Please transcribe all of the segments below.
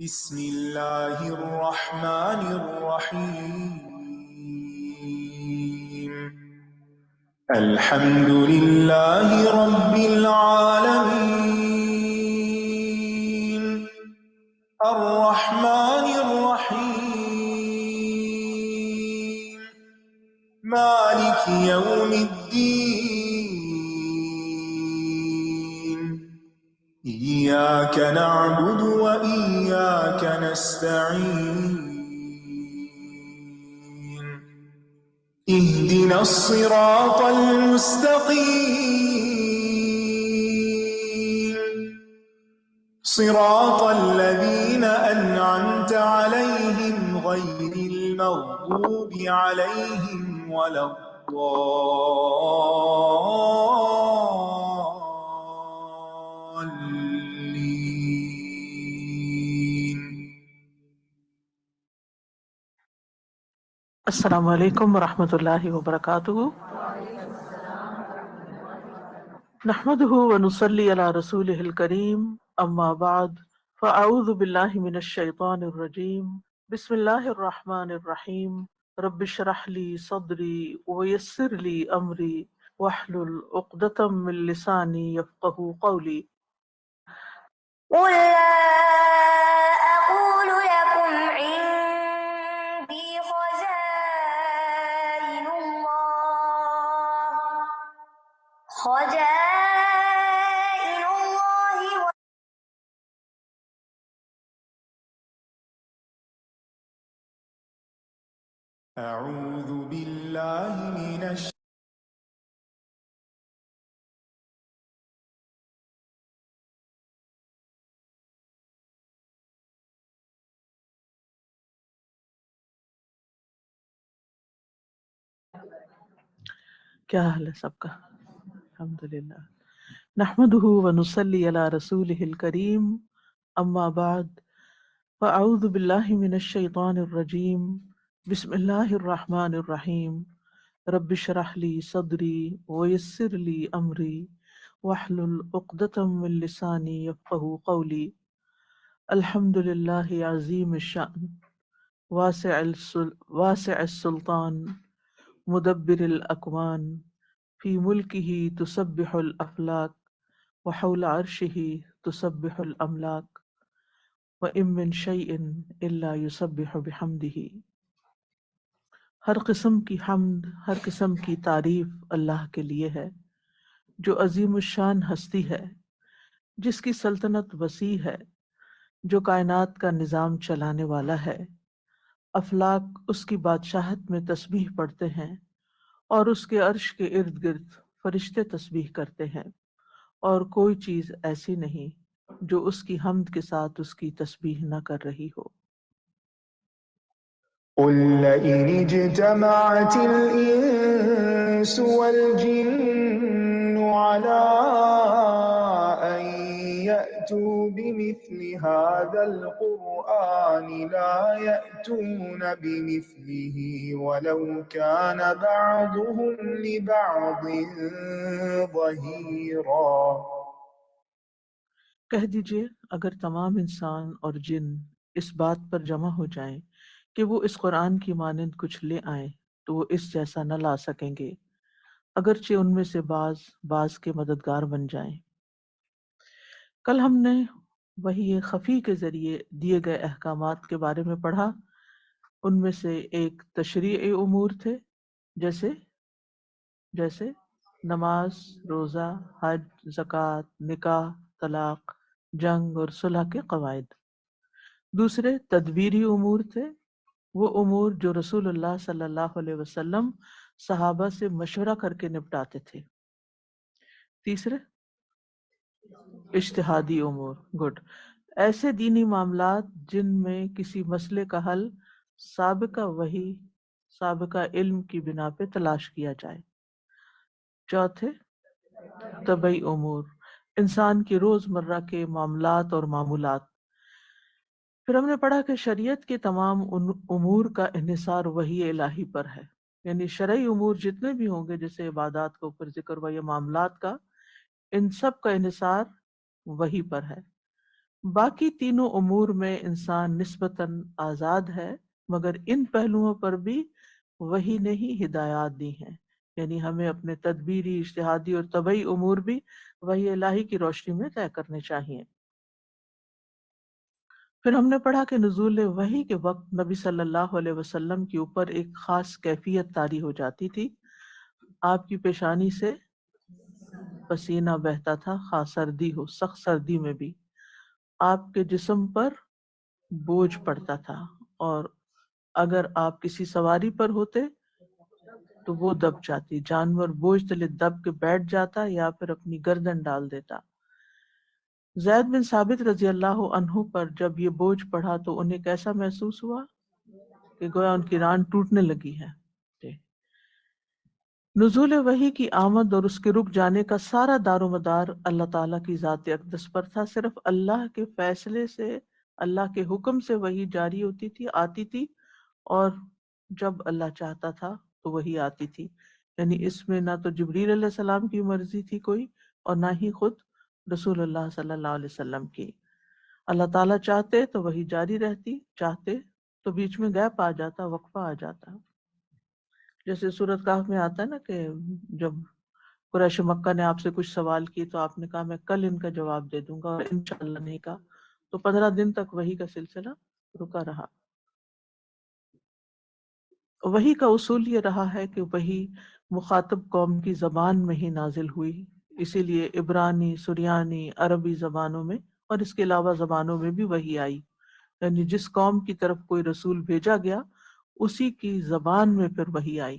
بسم الله الرحمن الرحيم. الحمد لله رب العالمين الرحمن الرحيم مالك يوم الدين إياك نعبد وإياك نستعين اهدنا الصراط المستقيم صراط الذين أنعمت عليهم غير المغضوب عليهم ولا الضالين. السلام علیکم ورحمۃ اللہ وبرکاتہ. نحمده ونصلي على رسوله الكريم اما بعد فاعوذ باللہ من الشیطان الرجیم. بسم اللہ الرحمن الرحیم. رب اشرح لي صدری ويسر لي امری واحلل عقدۃ من لسانی یفقهوا قولی. قل لا أقول لكم عندي خزائن الله أعوذ بالله من کیا حال ہے سب کا؟ الحمدللہ. نحمده ونصلي على رسوله الكريم اما بعد فاعوذ باللہ من الشیطان الرجیم. بسم اللہ الرحمن الرحیم. رب اشرح لي صدری ويسر لي امری واحلل عقدۃ من لسانی یفقهوا قولی. الحمد للہ عظیم الشأن واسع السلطان مدبر الاکوان فی ملکہ تسبح الافلاک وحول عرشہ تسبح الاملاک وَإِن مِّن شَيْءٍ إِلَّا يُسَبِّحُ بِحَمْدِهِ. ہر قسم کی حمد، ہر قسم کی تعریف اللہ کے لیے ہے جو عظیم الشان ہستی ہے، جس کی سلطنت وسیع ہے، جو کائنات کا نظام چلانے والا ہے. افلاک اس کی بادشاہت میں تسبیح پڑھتے ہیں اور اس کے عرش کے ارد گرد فرشتے تسبیح کرتے ہیں، اور کوئی چیز ایسی نہیں جو اس کی حمد کے ساتھ اس کی تسبیح نہ کر رہی ہو. قل لئن اجتمعت الإنس والجن على أن يأتوا بمثل هذا القرآن لا يأتون بمثله ولو كان بعضهم لبعض ظهيرا. کہہ دیجئے اگر تمام انسان اور جن اس بات پر جمع ہو جائیں کہ وہ اس قرآن کی مانند کچھ لے آئیں تو وہ اس جیسا نہ لا سکیں گے، اگرچہ ان میں سے بعض کے مددگار بن جائیں. کل ہم نے وحی خفی کے ذریعے دیے گئے احکامات کے بارے میں پڑھا. ان میں سے ایک تشریعی امور تھے، جیسے نماز، روزہ، حج، زکوٰۃ، نکاح، طلاق، جنگ اور صلح کے قواعد. دوسرے تدبیری امور تھے، وہ امور جو رسول اللہ صلی اللہ علیہ وسلم صحابہ سے مشورہ کر کے نپٹاتے تھے. تیسرے اجتہادی امور، گڈ، ایسے دینی معاملات جن میں کسی مسئلے کا حل سابقہ وحی، سابقہ علم کی بنا پہ تلاش کیا جائے. چوتھے طبعی امور، انسان کی روزمرہ کے معاملات اور معمولات. پھر ہم نے پڑھا کہ شریعت کے تمام امور کا انحصار وحی الہی پر ہے، یعنی شرعی امور جتنے بھی ہوں گے، جیسے عبادات کا اوپر ذکر ہوا یا معاملات کا، ان سب کا انحصار وحی پر ہے. باقی تینوں امور میں انسان نسبتاً آزاد ہے، مگر ان پہلوؤں پر بھی وہی نے ہی ہدایات دی ہیں، یعنی ہمیں اپنے تدبیری، اجتہادی اور طبعی امور بھی وحی الہی کی روشنی میں طے کرنے چاہیے۔ پھر ہم نے پڑھا کہ نزول وحی کے وقت نبی صلی اللہ علیہ وسلم کے اوپر ایک خاص کیفیت طاری ہو جاتی تھی، آپ کی پیشانی سے پسینہ بہتا تھا، خاص سردی ہو، سخت سردی میں بھی آپ کے جسم پر بوجھ پڑتا تھا، اور اگر آپ کسی سواری پر ہوتے تو وہ دب جاتی، جانور بوجھ تلے دب کے بیٹھ جاتا یا پھر اپنی گردن ڈال دیتا۔ زید بن ثابت رضی اللہ عنہ پر جب یہ بوجھ پڑا تو انہیں کیسا محسوس ہوا کہ گویا ان کی ران ٹوٹنے لگی ہے۔ نزول وحی کی آمد اور اس کے رک جانے کا سارا دار و مدار اللہ تعالیٰ کی ذات اقدس پر تھا، صرف اللہ کے فیصلے سے، اللہ کے حکم سے وحی جاری ہوتی تھی، آتی تھی، اور جب اللہ چاہتا تھا تو وہی آتی تھی، یعنی اس میں نہ تو جبریل علیہ السلام کی مرضی تھی کوئی، اور نہ ہی خود رسول اللہ صلی اللہ علیہ وسلم کی۔ اللہ تعالیٰ چاہتے تو وہی جاری رہتی، چاہتے تو بیچ میں گیپ آ جاتا، وقفہ آ جاتا، جیسے سورۃ کہف میں آتا ہے نا کہ جب قریش مکہ نے آپ سے کچھ سوال کی تو آپ نے کہا میں کل ان کا جواب دے دوں گا، اور انشاءاللہ نہیں کہا، تو 15 دن تک وحی کا سلسلہ رکا رہا۔ وحی کا اصول یہ رہا ہے کہ وحی مخاطب قوم کی زبان میں ہی نازل ہوئی، اسی لیے عبرانی، سریانی، عربی زبانوں میں اور اس کے علاوہ زبانوں میں بھی وحی آئی، یعنی جس قوم کی طرف کوئی رسول بھیجا گیا اسی کی زبان میں پھر وحی آئی۔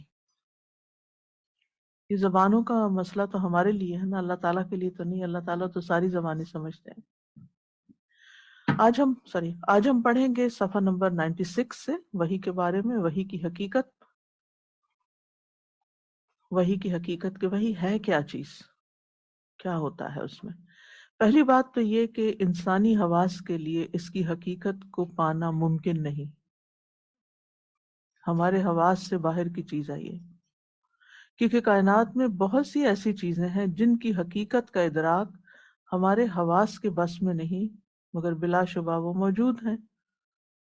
یہ زبانوں کا مسئلہ تو ہمارے لیے ہے نا، اللہ تعالیٰ کے لیے تو نہیں، اللہ تعالیٰ تو ساری زبانیں سمجھتے ہیں۔ آج ہم پڑھیں گے صفحہ نمبر 96 سے وحی کے بارے میں، وحی کی حقیقت، وحی کی حقیقت کہ وحی ہے کیا چیز، کیا ہوتا ہے اس میں۔ پہلی بات تو یہ کہ انسانی حواس کے لیے اس کی حقیقت کو پانا ممکن نہیں، ہمارے حواس سے باہر کی چیز ہے یہ، کیونکہ کائنات میں بہت سی ایسی چیزیں ہیں جن کی حقیقت کا ادراک ہمارے حواس کے بس میں نہیں، مگر بلا شبہ وہ موجود ہیں،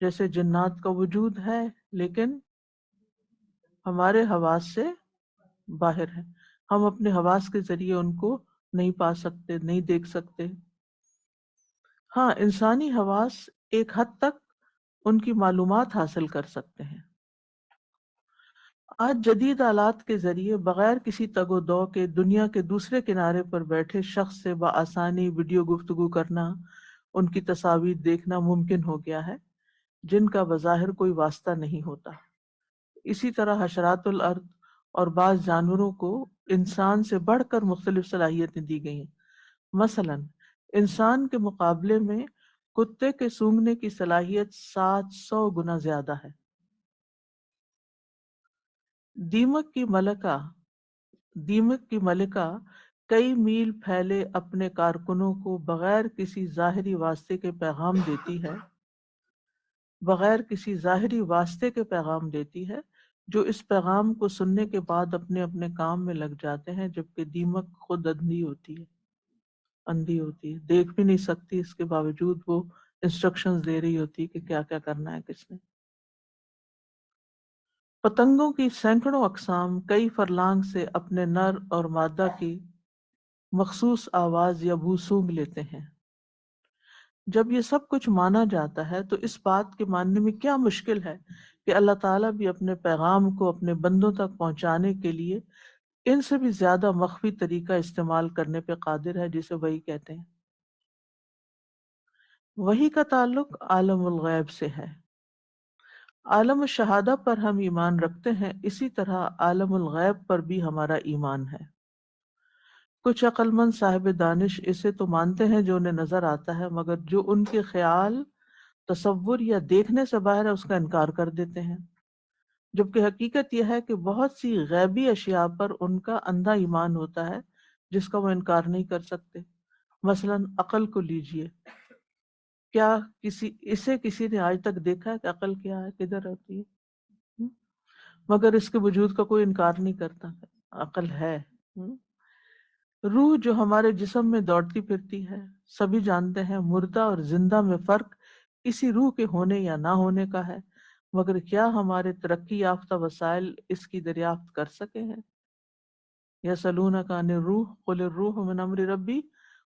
جیسے جنات کا وجود ہے لیکن ہمارے حواس سے باہر ہے، ہم اپنے حواس کے ذریعے ان کو نہیں پا سکتے، نہیں دیکھ سکتے۔ ہاں، انسانی حواس ایک حد تک ان کی معلومات حاصل کر سکتے ہیں۔ آج جدید آلات کے ذریعے بغیر کسی تگ و دو کے دنیا کے دوسرے کنارے پر بیٹھے شخص سے بآسانی ویڈیو گفتگو کرنا، ان کی تصاویر دیکھنا ممکن ہو گیا ہے جن کا بظاہر کوئی واسطہ نہیں ہوتا۔ اسی طرح حشرات الارض اور بعض جانوروں کو انسان سے بڑھ کر مختلف صلاحیتیں دی گئی ہیں، مثلا انسان کے مقابلے میں کتے کے سونگھنے کی صلاحیت 700 گنا زیادہ ہے۔ دیمک کی ملکہ کئی میل پھیلے اپنے کارکنوں کو بغیر کسی ظاہری واسطے کے پیغام دیتی ہے، جو اس پیغام کو سننے کے بعد اپنے اپنے کام میں لگ جاتے ہیں، جبکہ دیمک خود اندھی ہوتی ہے، دیکھ بھی نہیں سکتی، اس کے باوجود وہ انسٹرکشنز دے رہی ہوتی کہ کیا کیا کرنا ہے کس نے۔ پتنگوں کی سینکڑوں اقسام کئی فرلانگ سے اپنے نر اور مادہ کی مخصوص آواز یا بو سونگھ لیتے ہیں۔ جب یہ سب کچھ مانا جاتا ہے تو اس بات کے ماننے میں کیا مشکل ہے کہ اللہ تعالیٰ بھی اپنے پیغام کو اپنے بندوں تک پہنچانے کے لیے ان سے بھی زیادہ مخفی طریقہ استعمال کرنے پہ قادر ہے، جسے وحی کہتے ہیں۔ وحی کا تعلق عالم الغیب سے ہے۔ عالم الشہادہ پر ہم ایمان رکھتے ہیں، اسی طرح عالم الغیب پر بھی ہمارا ایمان ہے۔ کچھ عقل مند صاحب دانش اسے تو مانتے ہیں جو انہیں نظر آتا ہے، مگر جو ان کے خیال، تصور یا دیکھنے سے باہر ہے اس کا انکار کر دیتے ہیں، جبکہ حقیقت یہ ہے کہ بہت سی غیبی اشیاء پر ان کا اندھا ایمان ہوتا ہے جس کا وہ انکار نہیں کر سکتے۔ مثلا عقل کو لیجئے، کیا کسی نے آج تک دیکھا ہے کہ عقل کیا ہے، کدھر ہوتی ہے؟ مگر اس کے وجود کا کوئی انکار نہیں کرتا، عقل ہے۔ روح جو ہمارے جسم میں دوڑتی پھرتی ہے، سبھی جانتے ہیں مردہ اور زندہ میں فرق اسی روح کے ہونے یا نہ ہونے کا ہے، مگر کیا ہمارے ترقی یافتہ وسائل اس کی دریافت کر سکے ہیں؟ یسألونک عن الروح قل الروح من امر ربی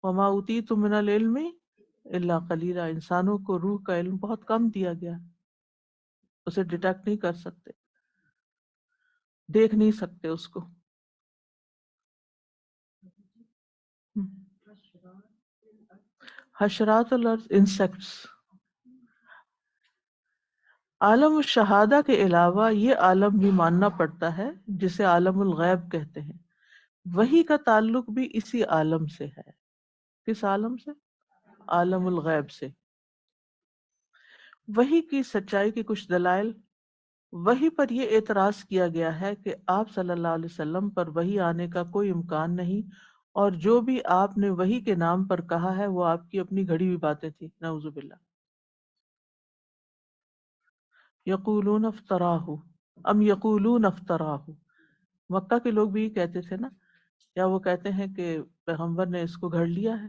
وما اوتیتم من العلم الا قلیلا۔ انسانوں کو روح کا علم بہت کم دیا گیا، اسے ڈیٹیکٹ نہیں کر سکتے، دیکھ نہیں سکتے اس کو۔ حشرات الارض، انسیکٹس۔ عالم الشہادہ کے علاوہ یہ عالم بھی ماننا پڑتا ہے جسے عالم الغیب کہتے ہیں، وحی کا تعلق بھی اسی عالم سے ہے۔ کس عالم سے؟ عالم الغیب سے۔ وحی کی سچائی کے کچھ دلائل۔ وحی پر یہ اعتراض کیا گیا ہے کہ آپ صلی اللہ علیہ وسلم پر وحی آنے کا کوئی امکان نہیں، اور جو بھی آپ نے وحی کے نام پر کہا ہے وہ آپ کی اپنی گھڑی ہوئی باتیں تھی، نعوذ باللہ۔ یقولون افطراہ، ام یقولون افطراہ، مکہ کے لوگ بھی یہ کہتے تھے نا، یا وہ کہتے ہیں کہ پیغمبر نے اس کو گھڑ لیا ہے۔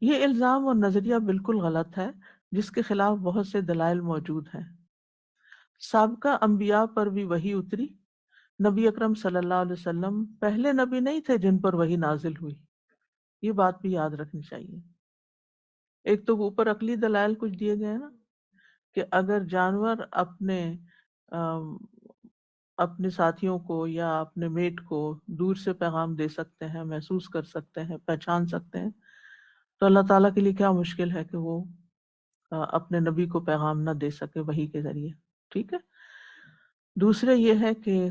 یہ الزام اور نظریہ بالکل غلط ہے، جس کے خلاف بہت سے دلائل موجود ہیں۔ سابقہ انبیاء پر بھی وحی اتری۔ نبی اکرم صلی اللہ علیہ وسلم پہلے نبی نہیں تھے جن پر وحی نازل ہوئی، یہ بات بھی یاد رکھنی چاہیے۔ ایک تو اوپر عقلی دلائل کچھ دیے گئے ہیں نا، کہ اگر جانور اپنے ساتھیوں کو یا اپنے میٹ کو دور سے پیغام دے سکتے ہیں، محسوس کر سکتے ہیں، پہچان سکتے ہیں، تو اللہ تعالیٰ کے لیے کیا مشکل ہے کہ وہ اپنے نبی کو پیغام نہ دے سکے وحی کے ذریعے، ٹھیک ہے۔ دوسرے یہ ہے کہ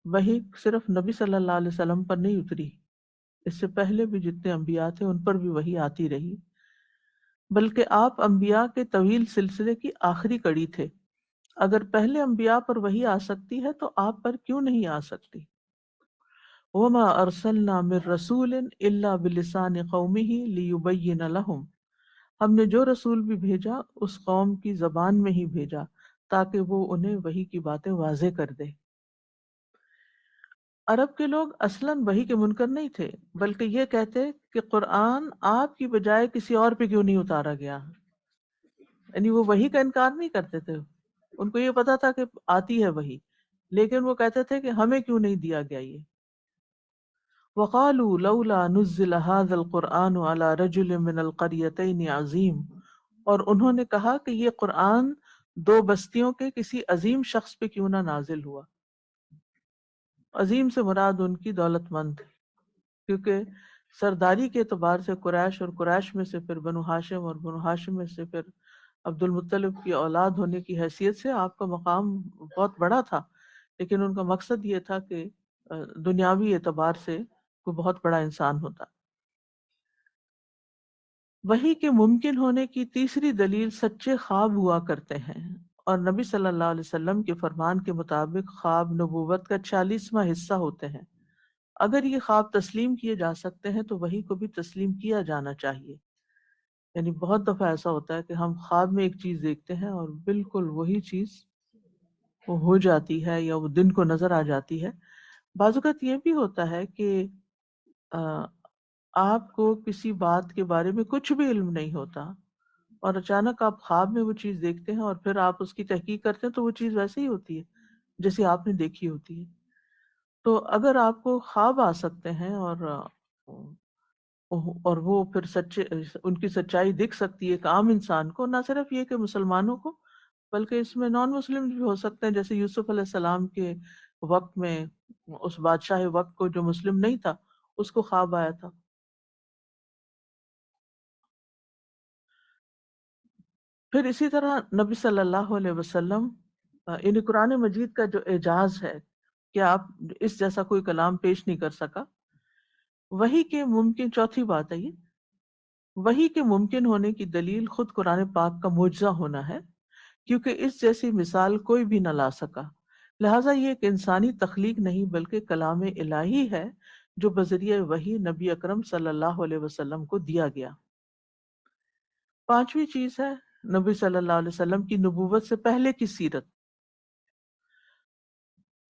وحی صرف نبی صلی اللہ علیہ وسلم پر نہیں اتری، اس سے پہلے بھی جتنے انبیاء تھے ان پر بھی وحی آتی رہی، بلکہ آپ انبیاء کے طویل سلسلے کی آخری کڑی تھے۔ اگر پہلے انبیاء پر وحی آ سکتی ہے تو آپ پر کیوں نہیں آ سکتی؟ وما ارسلنا من رسول الا بلسان قومه ليبين لهم، ہم نے جو رسول بھی بھیجا اس قوم کی زبان میں ہی بھیجا تاکہ وہ انہیں وحی کی باتیں واضح کر دے۔ عرب کے لوگ اصلاً وحی کے منکر نہیں تھے، بلکہ یہ کہتے کہ قرآن آپ کی بجائے کسی اور پہ کیوں نہیں اتارا گیا، یعنی وہ وحی کا انکار نہیں کرتے تھے، ان کو یہ پتا تھا کہ آتی ہے وحی، لیکن وہ کہتے تھے کہ ہمیں کیوں نہیں دیا گیا یہ۔ وقالوا لولا نزل هذا القرآن على رجل من القريتين عظیم، اور انہوں نے کہا کہ یہ قرآن دو بستیوں کے کسی عظیم شخص پہ کیوں نہ نازل ہوا۔ عظیم سے مراد ان کی دولت مند، کیونکہ سرداری کے اعتبار سے قریش، اور قریش میں سے پھر بنو ہاشم، اور بنو ہاشم میں سے پھر عبد المطلب کی اولاد ہونے کی حیثیت سے آپ کا مقام بہت بڑا تھا، لیکن ان کا مقصد یہ تھا کہ دنیاوی اعتبار سے کوئی بہت بڑا انسان ہوتا۔ وحی کے ممکن ہونے کی تیسری دلیل سچے خواب ہوا کرتے ہیں، اور نبی صلی اللہ علیہ وسلم کے فرمان کے مطابق خواب نبوت کا 40واں حصہ ہوتے ہیں۔ اگر یہ خواب تسلیم کیے جا سکتے ہیں تو وحی کو بھی تسلیم کیا جانا چاہیے۔ یعنی بہت دفعہ ایسا ہوتا ہے کہ ہم خواب میں ایک چیز دیکھتے ہیں اور بالکل وہی چیز وہ ہو جاتی ہے یا وہ دن کو نظر آ جاتی ہے۔ بعض اوقات یہ بھی ہوتا ہے کہ آپ کو کسی بات کے بارے میں کچھ بھی علم نہیں ہوتا، اور اچانک آپ خواب میں وہ چیز دیکھتے ہیں اور پھر آپ اس کی تحقیق کرتے ہیں تو وہ چیز ویسے ہی ہوتی ہے جیسے آپ نے دیکھی ہوتی ہے۔ تو اگر آپ کو خواب آ سکتے ہیں اور وہ پھر سچے، ان کی سچائی دکھ سکتی ہے ایک عام انسان کو، نہ صرف یہ کہ مسلمانوں کو بلکہ اس میں نان مسلم بھی ہو سکتے ہیں، جیسے یوسف علیہ السلام کے وقت میں اس بادشاہ وقت کو جو مسلم نہیں تھا اس کو خواب آیا تھا۔ پھر اسی طرح نبی صلی اللہ علیہ وسلم، یعنی قرآن مجید کا جو اعجاز ہے کہ آپ اس جیسا کوئی کلام پیش نہیں کر سکا۔ وحی کے ممکن، چوتھی بات ہے یہ، وحی کے ممکن ہونے کی دلیل خود قرآن پاک کا معجزہ ہونا ہے، کیونکہ اس جیسی مثال کوئی بھی نہ لا سکا، لہٰذا یہ ایک انسانی تخلیق نہیں بلکہ کلام الہی ہے جو بذریعہ وحی نبی اکرم صلی اللہ علیہ وسلم کو دیا گیا۔ پانچویں چیز ہے نبی صلی اللہ علیہ وسلم کی نبوت سے پہلے کی سیرت۔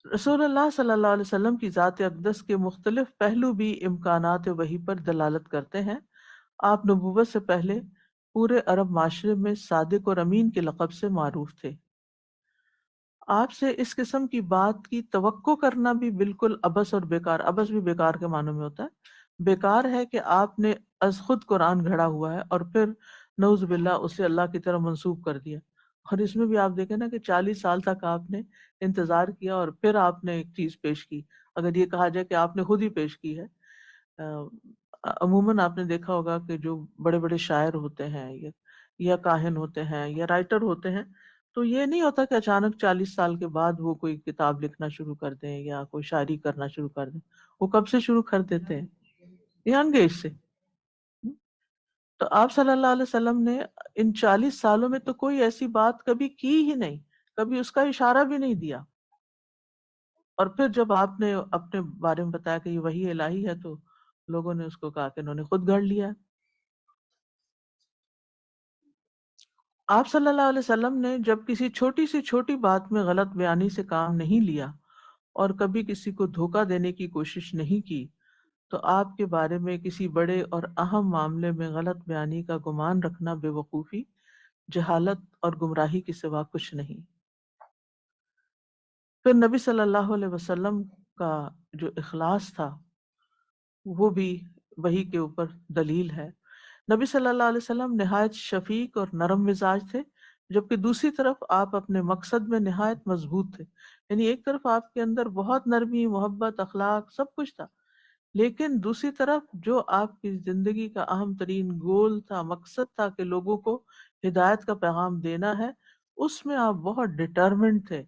رسول اللہ صلی اللہ علیہ وسلم کی ذات اقدس کے مختلف پہلو بھی امکانات وحی پر دلالت کرتے ہیں۔ آپ نبوت سے پہلے پورے عرب معاشرے میں صادق اور امین کے لقب سے معروف تھے۔ آپ سے اس قسم کی بات کی توقع کرنا بھی بالکل عبث اور بیکار، عبث بھی بیکار کے معنوں میں ہوتا ہے، بیکار ہے کہ آپ نے از خود قرآن گھڑا ہوا ہے اور پھر نعوذ باللہ اسے اللہ کی طرف منسوب کر دیا۔ اور اس میں بھی آپ دیکھیں نا کہ 40 سال تک آپ نے انتظار کیا اور پھر آپ نے ایک چیز پیش کی، اگر یہ کہا جائے کہ آپ نے خود ہی پیش کی ہے۔ عموماً آپ نے دیکھا ہوگا کہ جو بڑے بڑے شاعر ہوتے ہیں یا کاہن ہوتے ہیں یا رائٹر ہوتے ہیں، تو یہ نہیں ہوتا کہ اچانک 40 سال کے بعد وہ کوئی کتاب لکھنا شروع کر دیں یا کوئی شاعری کرنا شروع کر دیں۔ وہ کب سے شروع کر دیتے ہیں؟ ینگ ایج سے۔ تو آپ صلی اللہ علیہ وسلم نے ان 40 سالوں میں تو کوئی ایسی بات کبھی کی ہی نہیں، کبھی اس کا اشارہ بھی نہیں دیا۔ اور پھر جب آپ نے اپنے بارے میں بتایا کہ یہ وحی الہی ہے تو لوگوں نے اس کو کہا کہ انہوں نے خود گھڑ لیا۔ آپ صلی اللہ علیہ وسلم نے جب کسی چھوٹی سی چھوٹی بات میں غلط بیانی سے کام نہیں لیا اور کبھی کسی کو دھوکہ دینے کی کوشش نہیں کی، تو آپ کے بارے میں کسی بڑے اور اہم معاملے میں غلط بیانی کا گمان رکھنا بے وقوفی، جہالت اور گمراہی کے سوا کچھ نہیں۔ پھر نبی صلی اللہ علیہ وسلم کا جو اخلاص تھا وہ بھی وحی کے اوپر دلیل ہے۔ نبی صلی اللہ علیہ وسلم نہایت شفیق اور نرم مزاج تھے، جبکہ دوسری طرف آپ اپنے مقصد میں نہایت مضبوط تھے۔ یعنی ایک طرف آپ کے اندر بہت نرمی، محبت، اخلاق سب کچھ تھا، لیکن دوسری طرف جو آپ کی زندگی کا اہم ترین گول تھا، مقصد تھا کہ لوگوں کو ہدایت کا پیغام دینا ہے، اس میں آپ بہت ڈٹرمنٹ تھے۔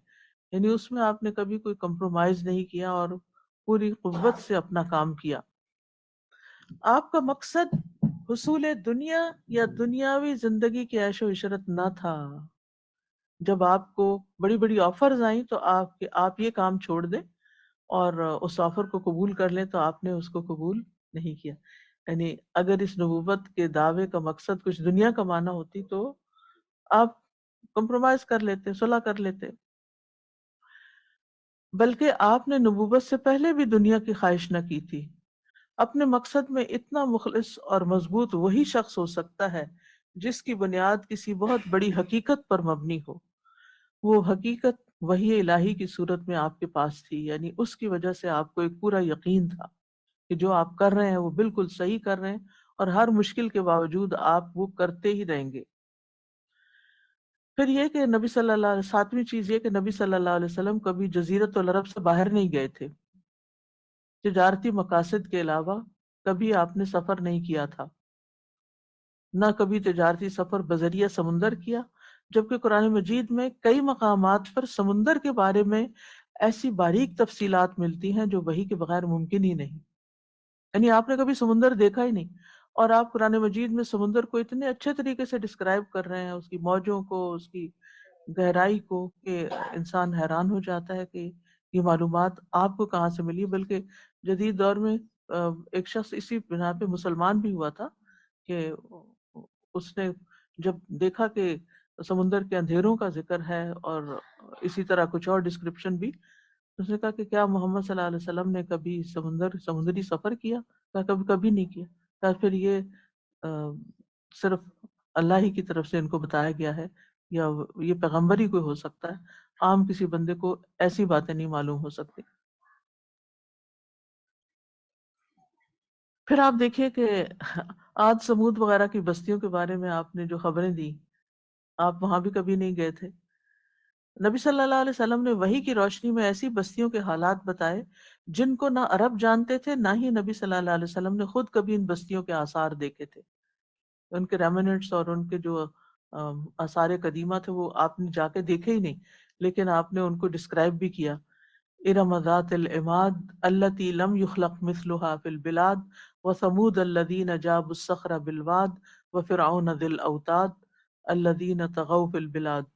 یعنی اس میں آپ نے کبھی کوئی کمپرومائز نہیں کیا اور پوری قوت سے اپنا کام کیا۔ آپ کا مقصد حصول دنیا یا دنیاوی زندگی کی عیش و عشرت نہ تھا۔ جب آپ کو بڑی بڑی آفرز آئیں تو آپ یہ کام چھوڑ دیں اور اس آفر کو قبول کر لیں، تو آپ نے اس کو قبول نہیں کیا۔ یعنی اگر اس نبوت کے دعوے کا مقصد کچھ دنیا کمانا ہوتی تو آپ کمپرومائز کر لیتے، صلح کر لیتے، بلکہ آپ نے نبوت سے پہلے بھی دنیا کی خواہش نہ کی تھی۔ اپنے مقصد میں اتنا مخلص اور مضبوط وہی شخص ہو سکتا ہے جس کی بنیاد کسی بہت بڑی حقیقت پر مبنی ہو۔ وہ حقیقت وحی الہی کی صورت میں آپ کے پاس تھی، یعنی اس کی وجہ سے آپ کو ایک پورا یقین تھا کہ جو آپ کر رہے ہیں وہ بالکل صحیح کر رہے ہیں، اور ہر مشکل کے باوجود آپ وہ کرتے ہی رہیں گے۔ پھر یہ کہ نبی صلی اللہ علیہ، ساتویں چیز یہ کہ نبی صلی اللہ علیہ وسلم کبھی جزیرۃ العرب سے باہر نہیں گئے تھے۔ تجارتی مقاصد کے علاوہ کبھی آپ نے سفر نہیں کیا تھا، نہ کبھی تجارتی سفر بذریعہ سمندر کیا، جبکہ قرآن مجید میں کئی مقامات پر سمندر کے بارے میں ایسی باریک تفصیلات ملتی ہیں جو وحی کے بغیر ممکن ہی نہیں۔ یعنی آپ نے کبھی سمندر دیکھا ہی نہیں، اور آپ قرآن مجید میں سمندر کو اتنے اچھے طریقے سے ڈسکرائب کر رہے ہیں، اس کی موجوں کو، اس کی گہرائی کو، کہ انسان حیران ہو جاتا ہے کہ یہ معلومات آپ کو کہاں سے ملی۔ بلکہ جدید دور میں ایک شخص اسی بنا پہ مسلمان بھی ہوا تھا کہ اس نے جب دیکھا کہ سمندر کے اندھیروں کا ذکر ہے اور اسی طرح کچھ اور ڈسکرپشن بھی، اس نے کہا کہ کیا محمد صلی اللہ علیہ وسلم نے کبھی سمندری سفر کیا؟ کہا کبھی کبھی نہیں کیا۔ کہا پھر یہ صرف اللہ ہی کی طرف سے ان کو بتایا گیا ہے، یا یہ پیغمبر ہی کوئی ہو سکتا ہے، عام کسی بندے کو ایسی باتیں نہیں معلوم ہو سکتی۔ پھر آپ دیکھیے کہ عاد سمود وغیرہ کی بستیوں کے بارے میں آپ نے جو خبریں دی، آپ وہاں بھی کبھی نہیں گئے تھے۔ نبی صلی اللہ علیہ وسلم نے وحی کی روشنی میں ایسی بستیوں کے حالات بتائے جن کو نہ عرب جانتے تھے، نہ ہی نبی صلی اللہ علیہ وسلم نے خود کبھی ان بستیوں کے آثار دیکھے تھے۔ ان کے ریمننٹس اور ان کے جو آثار قدیمہ تھے وہ آپ نے جا کے دیکھے ہی نہیں، لیکن آپ نے ان کو ڈسکرائب بھی کیا۔ ارم ذات العماد التي لم يخلق مثلها في البلاد وثمود الذين جابوا الصخر بالواد وفرعون ذي الاوتاد الذين طغوا في البلاد۔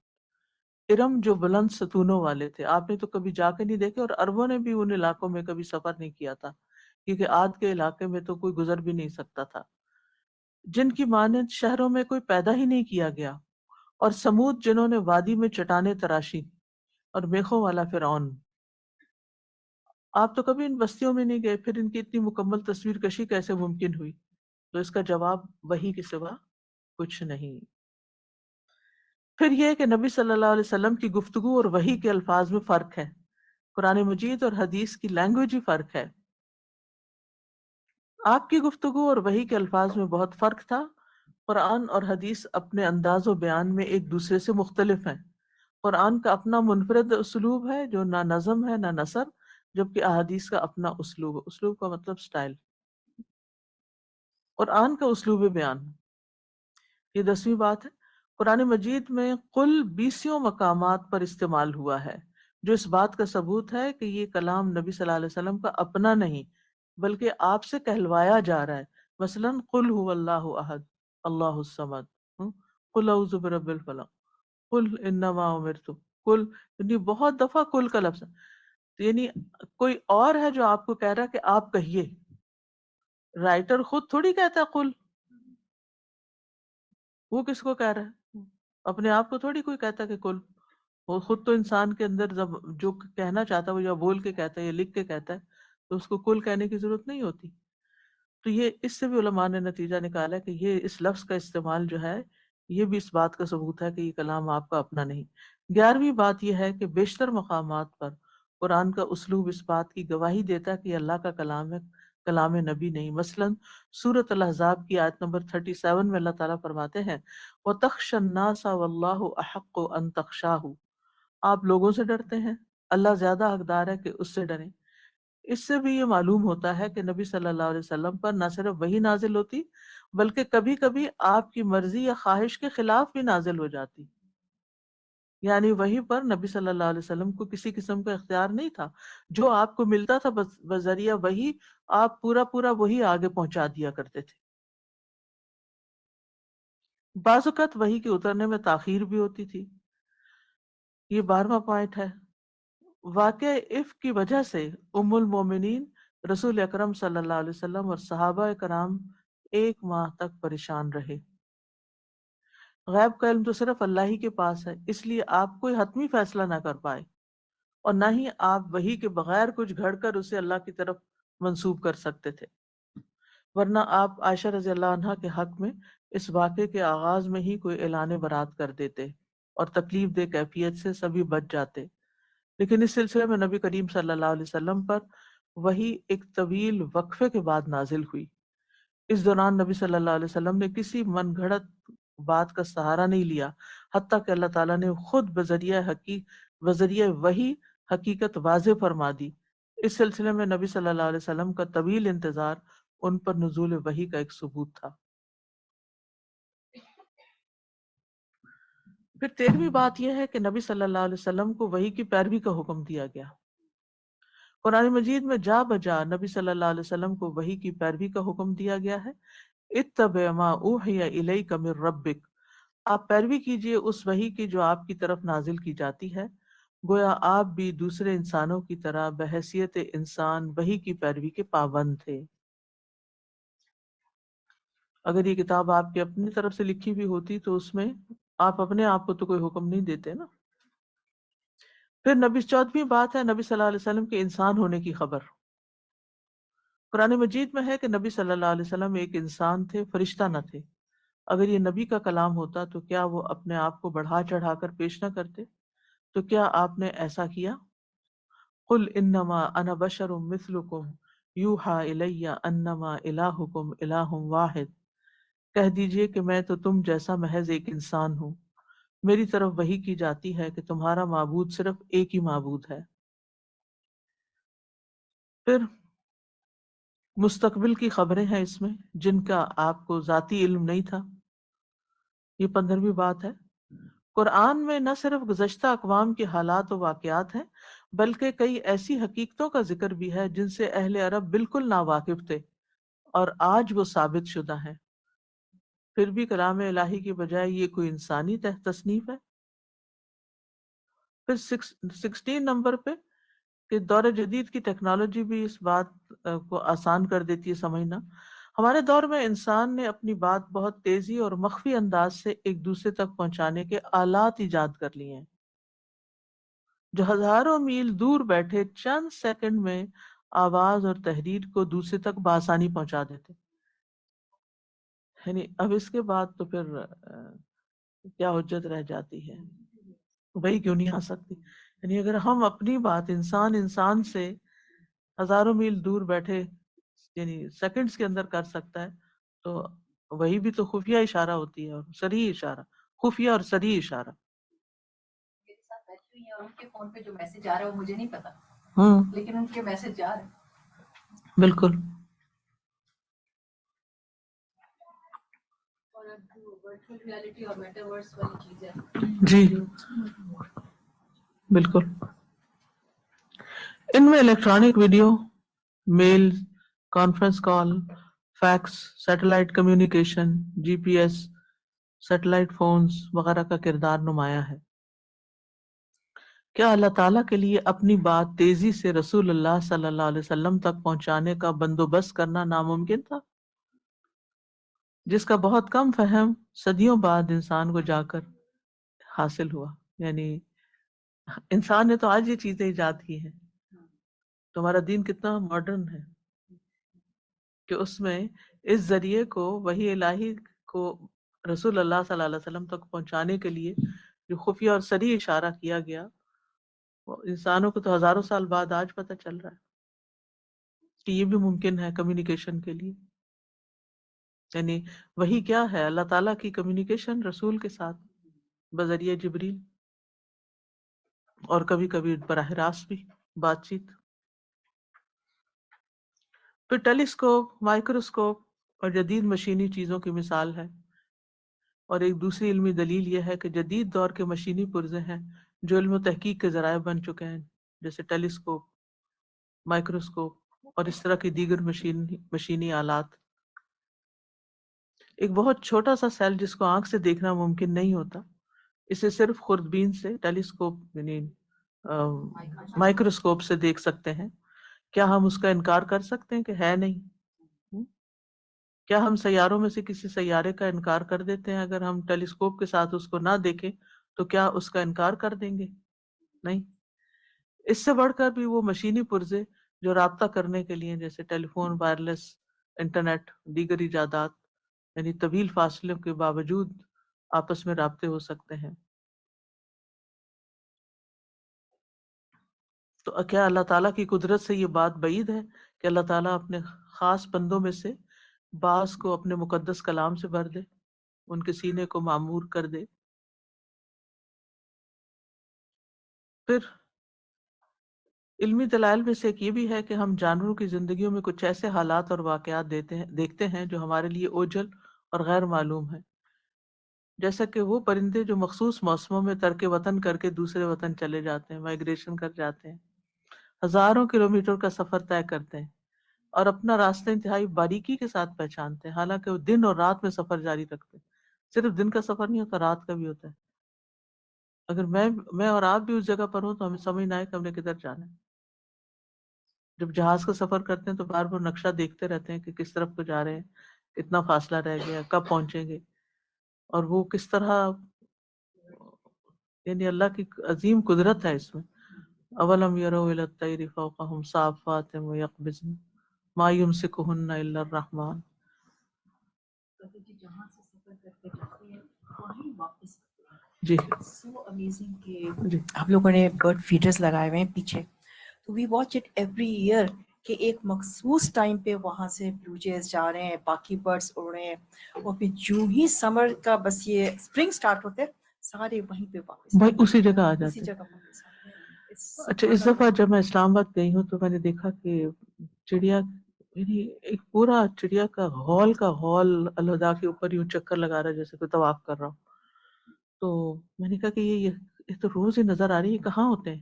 ارم جو بلند ستونوں والے تھے، آپ نے تو کبھی جا کے نہیں دیکھے، اور عربوں نے بھی ان علاقوں میں کبھی سفر نہیں کیا تھا، کیونکہ عاد کے علاقے میں تو کوئی گزر بھی نہیں سکتا تھا، جن کی مانند شہروں میں کوئی پیدا ہی نہیں کیا گیا، اور سمود جنہوں نے وادی میں چٹانیں تراشی، اور میخوں والا فرعون۔ آپ تو کبھی ان بستیوں میں نہیں گئے، پھر ان کی اتنی مکمل تصویر کشی کیسے ممکن ہوئی؟ تو اس کا جواب وحی کے سوا کچھ نہیں۔ پھر یہ کہ نبی صلی اللہ علیہ وسلم کی گفتگو اور وحی کے الفاظ میں فرق ہے، قرآن مجید اور حدیث کی لینگویج ہی فرق ہے۔ آپ کی گفتگو اور وحی کے الفاظ میں بہت فرق تھا۔ قرآن اور حدیث اپنے انداز و بیان میں ایک دوسرے سے مختلف ہیں۔ قرآن کا اپنا منفرد اسلوب ہے جو نہ نظم ہے نہ نثر، جبکہ احادیث کا اپنا اسلوب ہے۔ اسلوب کا مطلب سٹائل۔ قرآن کا اسلوب بیان، یہ 10ویں بات ہے۔ قرآن مجید میں کل 20 مقامات پر استعمال ہوا ہے، جو اس بات کا ثبوت ہے کہ یہ کلام نبی صلی اللہ علیہ وسلم کا اپنا نہیں بلکہ آپ سے کہلوایا جا رہا ہے۔ مثلاً قل هو اللہ احد اللہ الصمد، قل اعوذ برب الفلق، قل انما امرت، قل، یعنی بہت دفعہ قل کا لفظ ہے، یعنی کوئی اور ہے جو آپ کو کہہ رہا ہے کہ آپ کہیے۔ رائٹر خود تھوڑی کہتا ہے قل، وہ کس کو کہہ رہا ہے؟ اپنے آپ کو تھوڑی کوئی کہتا ہے کہ کل، وہ خود تو انسان کے اندر جب جو کہنا چاہتا ہے وہ یا بول کے کہتا ہے یا لکھ کے کہتا ہے، تو اس کو کل کہنے کی ضرورت نہیں ہوتی۔ تو یہ اس سے بھی علماء نے نتیجہ نکالا کہ یہ اس لفظ کا استعمال جو ہے یہ بھی اس بات کا ثبوت ہے کہ یہ کلام آپ کا اپنا نہیں۔ 11ویں بات یہ ہے کہ بیشتر مقامات پر قرآن کا اسلوب اس بات کی گواہی دیتا ہے کہ یہ اللہ کا کلام ہے، کلام نبی نہیں۔ مثلاً سورۃ الاحزاب کی آیت نمبر 37 میں اللہ تعالیٰ فرماتے ہیں وَتَخْشَى النَّاسَ وَاللَّهُ أَحَقُّ أَن تَخْشَاهُ، آپ لوگوں سے ڈرتے ہیں، اللہ زیادہ حقدار ہے کہ اس سے ڈریں۔ اس سے بھی یہ معلوم ہوتا ہے کہ نبی صلی اللہ علیہ وسلم پر نہ صرف وحی نازل ہوتی بلکہ کبھی کبھی آپ کی مرضی یا خواہش کے خلاف بھی نازل ہو جاتی، یعنی وحی پر نبی صلی اللہ علیہ وسلم کو کسی قسم کا اختیار نہیں تھا، جو آپ کو ملتا تھا بذریعہ وحی آپ پورا پورا وہی آگے پہنچا دیا کرتے تھے۔ بعض اوقات وحی کے اترنے میں تاخیر بھی ہوتی تھی۔ یہ 12واں پوائنٹ ہے۔ واقع عفق کی وجہ سے ام المومنین رسول اکرم صلی اللہ علیہ وسلم اور صحابہ کرام 1 ماہ تک پریشان رہے۔ غیب کا علم تو صرف اللہ ہی کے پاس ہے، اس لیے آپ کوئی حتمی فیصلہ نہ کر پائے اور نہ ہی آپ وحی کے بغیر کچھ گھڑ کر اسے اللہ کی طرف منسوب کر سکتے تھے، ورنہ آپ عائشہ رضی اللہ عنہا کے حق میں اس واقعے کے آغاز میں ہی کوئی اعلان برات کر دیتے اور تکلیف دہ کیفیت سے سبھی بچ جاتے۔ لیکن اس سلسلے میں نبی کریم صلی اللہ علیہ وسلم پر وحی ایک طویل وقفے کے بعد نازل ہوئی۔ اس دوران نبی صلی اللہ علیہ وسلم نے کسی من گھڑت بات کا سہارا نہیں لیا، حتیٰ کہ اللہ تعالیٰ نے خود بذریعہ وحی حقیقت واضح فرما دی۔ اس سلسلے میں نبی صلی اللہ علیہ وسلم کا طویل انتظار ان پر نزول وحی کا ایک ثبوت تھا۔ پھر 13ویں بات یہ ہے کہ نبی صلی اللہ علیہ وسلم کو وحی کی پیروی کا حکم دیا گیا۔ قرآن مجید میں جا بجا نبی صلی اللہ علیہ وسلم کو وحی کی پیروی کا حکم دیا گیا ہے۔ اتبع ما اوحی الیک من ربک، آپ پیروی کیجئے اس وحی کی جو آپ کی طرف نازل کی جاتی ہے، گویا آپ بھی دوسرے انسانوں کی طرح بحیثیت انسان وحی کی پیروی کے پابند تھے۔ اگر یہ کتاب آپ کی اپنی طرف سے لکھی بھی ہوتی تو اس میں آپ اپنے آپ کو تو کوئی حکم نہیں دیتے نا۔ پھر 14ویں بات ہے نبی صلی اللہ علیہ وسلم کے انسان ہونے کی خبر۔ قرآن مجید میں ہے کہ نبی صلی اللہ علیہ وسلم ایک انسان تھے، فرشتہ نہ تھے۔ اگر یہ نبی کا کلام ہوتا تو کیا وہ اپنے آپ کو بڑھا چڑھا کر پیش نہ کرتے؟ تو کیا آپ نے ایسا کیا؟ قل انما انا بشر مثلکم یوحی الی انما الہکم الہ واحد، کہہ دیجئے کہ میں تو تم جیسا محض ایک انسان ہوں، میری طرف وحی کی جاتی ہے کہ تمہارا معبود صرف ایک ہی معبود ہے۔ پھر مستقبل کی خبریں ہیں اس میں جن کا آپ کو ذاتی علم نہیں تھا۔ یہ 15ویں بات ہے۔ قرآن میں نہ صرف گزشتہ اقوام کے حالات و واقعات ہیں بلکہ کئی ایسی حقیقتوں کا ذکر بھی ہے جن سے اہل عرب بالکل ناواقف تھے اور آج وہ ثابت شدہ ہیں، پھر بھی کلام الہی کی بجائے یہ کوئی انسانی تصنیف ہے۔ پھر 16 نمبر پہ کہ دور جدید کی ٹیکنالوجی بھی اس بات کو آسان کر دیتی ہے سمجھنا۔ ہمارے دور میں انسان نے اپنی بات بہت تیزی اور مخفی انداز سے ایک دوسرے تک پہنچانے کے آلات ایجاد کر لیے ہیں۔ جو ہزاروں میل دور بیٹھے چند سیکنڈ میں آواز اور تحریر کو دوسرے تک بآسانی پہنچا دیتے. یعنی اب اس کے بعد تو پھر کیا حجت رہ جاتی ہے؟ وہی کیوں نہیں آ سکتی؟ یعنی اگر ہم اپنی بات انسان سے ہزاروں میل دور بیٹھے یعنی سیکنڈز کے اندر کر سکتا ہے، تو وہی بھی تو خفیہ اشارہ ہوتی ہے، اور صریح اشارہ، خفیہ اور صریح اشارہ. میرے ساتھ بیٹھی ہوئی ہیں اور ان کے فون پہ جو میسج آ رہا ہے وہ مجھے نہیں پتا، لیکن ان کے میسج آ رہے ہیں. بالکل. اور اب جو ورچوئل ریالٹی اور میٹاورس والی چیز ہے، جی بالکل. ان میں الیکٹرانک ویڈیو، میل، کانفرنس کال، فیکس، سیٹلائٹ کمیونیکیشن، جی پی ایس، سیٹلائٹ فونز وغیرہ کا کردار نمایاں ہے. کیا اللہ تعالیٰ کے لیے اپنی بات تیزی سے رسول اللہ صلی اللہ علیہ وسلم تک پہنچانے کا بندوبست کرنا ناممکن تھا، جس کا بہت کم فہم صدیوں بعد انسان کو جا کر حاصل ہوا؟ یعنی انسان نے تو آج یہ چیزیں ایجاد کی ہیں. تمہارا دین کتنا ماڈرن ہے کہ اس میں اس ذریعے کو وحی الہی کو رسول اللہ صلی اللہ علیہ وسلم تک پہنچانے کے لیے جو خفیہ اور صریح اشارہ کیا گیا، وہ انسانوں کو تو ہزاروں سال بعد آج پتہ چل رہا ہے کہ یہ بھی ممکن ہے کمیونیکیشن کے لیے. یعنی وہی کیا ہے؟ اللہ تعالیٰ کی کمیونیکیشن رسول کے ساتھ بذریعہ جبریل، اور کبھی کبھی براہ راست بھی بات چیت. پھر ٹیلیسکوپ، مائکروسکوپ اور جدید مشینی چیزوں کی مثال ہے. اور ایک دوسری علمی دلیل یہ ہے کہ جدید دور کے مشینی پرزے ہیں جو علم و تحقیق کے ذرائع بن چکے ہیں، جیسے ٹیلیسکوپ، مائکروسکوپ اور اس طرح کی دیگر مشینی آلات. ایک بہت چھوٹا سا سیل جس کو آنکھ سے دیکھنا ممکن نہیں ہوتا، اسے صرف خوردبین سے، ٹیلیسکوپ یعنی مائکروسکوپ سے دیکھ سکتے ہیں. کیا ہم اس کا انکار کر سکتے ہیں کہ ہے نہیں؟ کیا ہم سیاروں میں سے کسی سیارے کا انکار کر دیتے ہیں اگر ہم ٹیلیسکوپ کے ساتھ اس کو نہ دیکھیں تو کیا اس کا انکار کر دیں گے؟ نہیں. اس سے بڑھ کر بھی وہ مشینی پرزے جو رابطہ کرنے کے لیے، جیسے ٹیلی فون، وائرلیس انٹرنیٹ، دیگر ایجادات، یعنی طویل فاصلے کے باوجود آپس میں رابطے ہو سکتے ہیں. تو کیا اللہ تعالیٰ کی قدرت سے یہ بات بعید ہے کہ اللہ تعالیٰ اپنے خاص بندوں میں سے بعض کو اپنے مقدس کلام سے بھر دے، ان کے سینے کو معمور کر دے؟ پھر علمی دلائل میں سے ایک یہ بھی ہے کہ ہم جانوروں کی زندگیوں میں کچھ ایسے حالات اور واقعات دیکھتے ہیں جو ہمارے لیے اوجھل اور غیر معلوم ہیں، جیسا کہ وہ پرندے جو مخصوص موسموں میں ترک وطن کر کے دوسرے وطن چلے جاتے ہیں، مائگریشن کر جاتے ہیں، ہزاروں کلومیٹر کا سفر طے کرتے ہیں اور اپنا راستہ انتہائی باریکی کے ساتھ پہچانتے ہیں، حالانکہ وہ دن اور رات میں سفر جاری رکھتے ہیں. صرف دن کا سفر نہیں ہوتا، رات کا بھی ہوتا ہے. اگر میں اور آپ بھی اس جگہ پر ہوں تو ہمیں سمجھ نہ آئے کہ ہم نے کدھر جانا ہے. جب جہاز کا سفر کرتے ہیں تو بار بار نقشہ دیکھتے رہتے ہیں کہ کس طرف کو جا رہے ہیں، کتنا فاصلہ رہ گیا، کب پہنچیں گے، اور وہ کس طرح، یعنی اللہ کی عظیم قدرت ہے اس میں. اولم یروا الی الطیر فوقہم صافات ویقبضن ما یمسکہن الا الرحمن. جہاں سے سفر کر کے جاتے ہیں وہیں واپس جی سو امیزنگ کہ جی ہم لوگوں نے برڈ فیڈرز لگائے ہوئے ہیں پیچھے، تو we watch it every year کہ ایک مخصوص ٹائم پہ وہاں سے بلو جیز جا رہے ہیں، باقی برڈس اڑ رہے ہیں، اور پھر جو ہی سمر کا بس یہ اسپرنگ سٹارٹ ہوتے ہیں سارے وہیں پہ واپس بھائی اسی جگہ آ اسی جاتے ہیں. جگہ واپس آتے ہیں. اچھا، اس دفعہ جب میں اسلام آباد گئی ہوں تو میں نے دیکھا کہ چڑیا، یعنی ایک پورا چڑیا کا ہال الہدا کے اوپر یوں چکر لگا رہا ہے جیسے کوئی طواف کر رہا ہو. تو میں نے کہا کہ یہ تو روز ہی نظر آ رہی ہے، کہاں ہوتے ہیں؟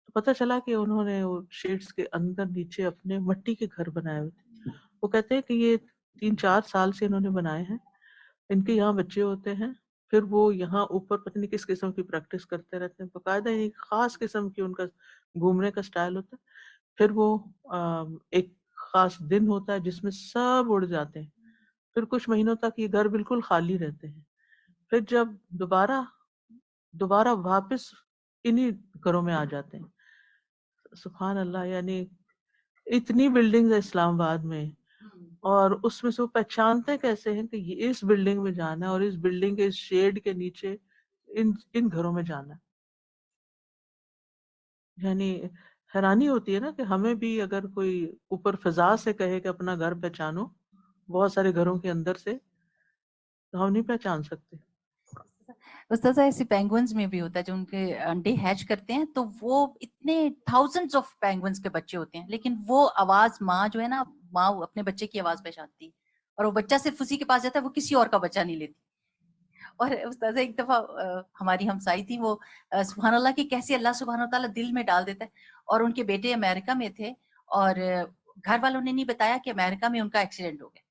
تو پتہ چلا کہ انہوں نے وہ شیڈز کے اندر نیچے اپنے مٹی کے گھر بنائے ہوئے تھے. وہ کہتے ہیں کہ یہ 3-4 سال سے انہوں نے بنائے ہیں، ان کے یہاں بچے ہوتے ہیں، پھر وہ یہاں اوپر پتہ نہیں کس قسم کی پریکٹس کرتے رہتے ہیں، باقاعدہ ایک خاص قسم کی ان کا گھومنے کا سٹائل ہوتا ہے. پھر وہ ایک خاص دن ہوتا ہے جس میں سب اڑ جاتے ہیں، پھر کچھ مہینوں تک یہ گھر بالکل خالی رہتے ہیں. پھر جب دوبارہ واپس انہی گھروں میں آ جاتے ہیں. سبحان اللہ. یعنی اتنی بلڈنگز ہے اسلام آباد میں، اور اس میں سے وہ پہچانتے کیسے ہیں کہ یہ اس بلڈنگ میں جانا ہے اور اس بلڈنگ کے اس شیڈ کے نیچے ان گھروں میں جانا ہے. یعنی حیرانی ہوتی ہے نا کہ ہمیں بھی اگر کوئی اوپر فضا سے کہے کہ اپنا گھر پہچانو بہت سارے گھروں کے اندر سے، تو ہم نہیں پہچان سکتے. استاذہ ایسے پینگوئنز میں بھی ہوتا ہے جو ان کے انڈے ہیچ کرتے ہیں تو وہ اتنے تھاؤزنڈز آف پینگوئنز کے بچے ہوتے ہیں، لیکن وہ آواز ماں جو ہے نا، ماں اپنے بچے کی آواز پہچانتی ہے، اور وہ بچہ صرف اسی کے پاس جاتا ہے، وہ کسی اور کا بچہ نہیں لیتی. اور استاذہ ایک دفعہ ہماری ہمسائی تھی، وہ سبحان اللہ کہ کیسے اللہ سبحانہ تعالیٰ دل میں ڈال دیتا ہے. اور ان کے بیٹے امریکہ میں تھے، اور گھر والوں نے نہیں بتایا کہ امریکہ میں ان کا ایکسیڈنٹ ہو گیا.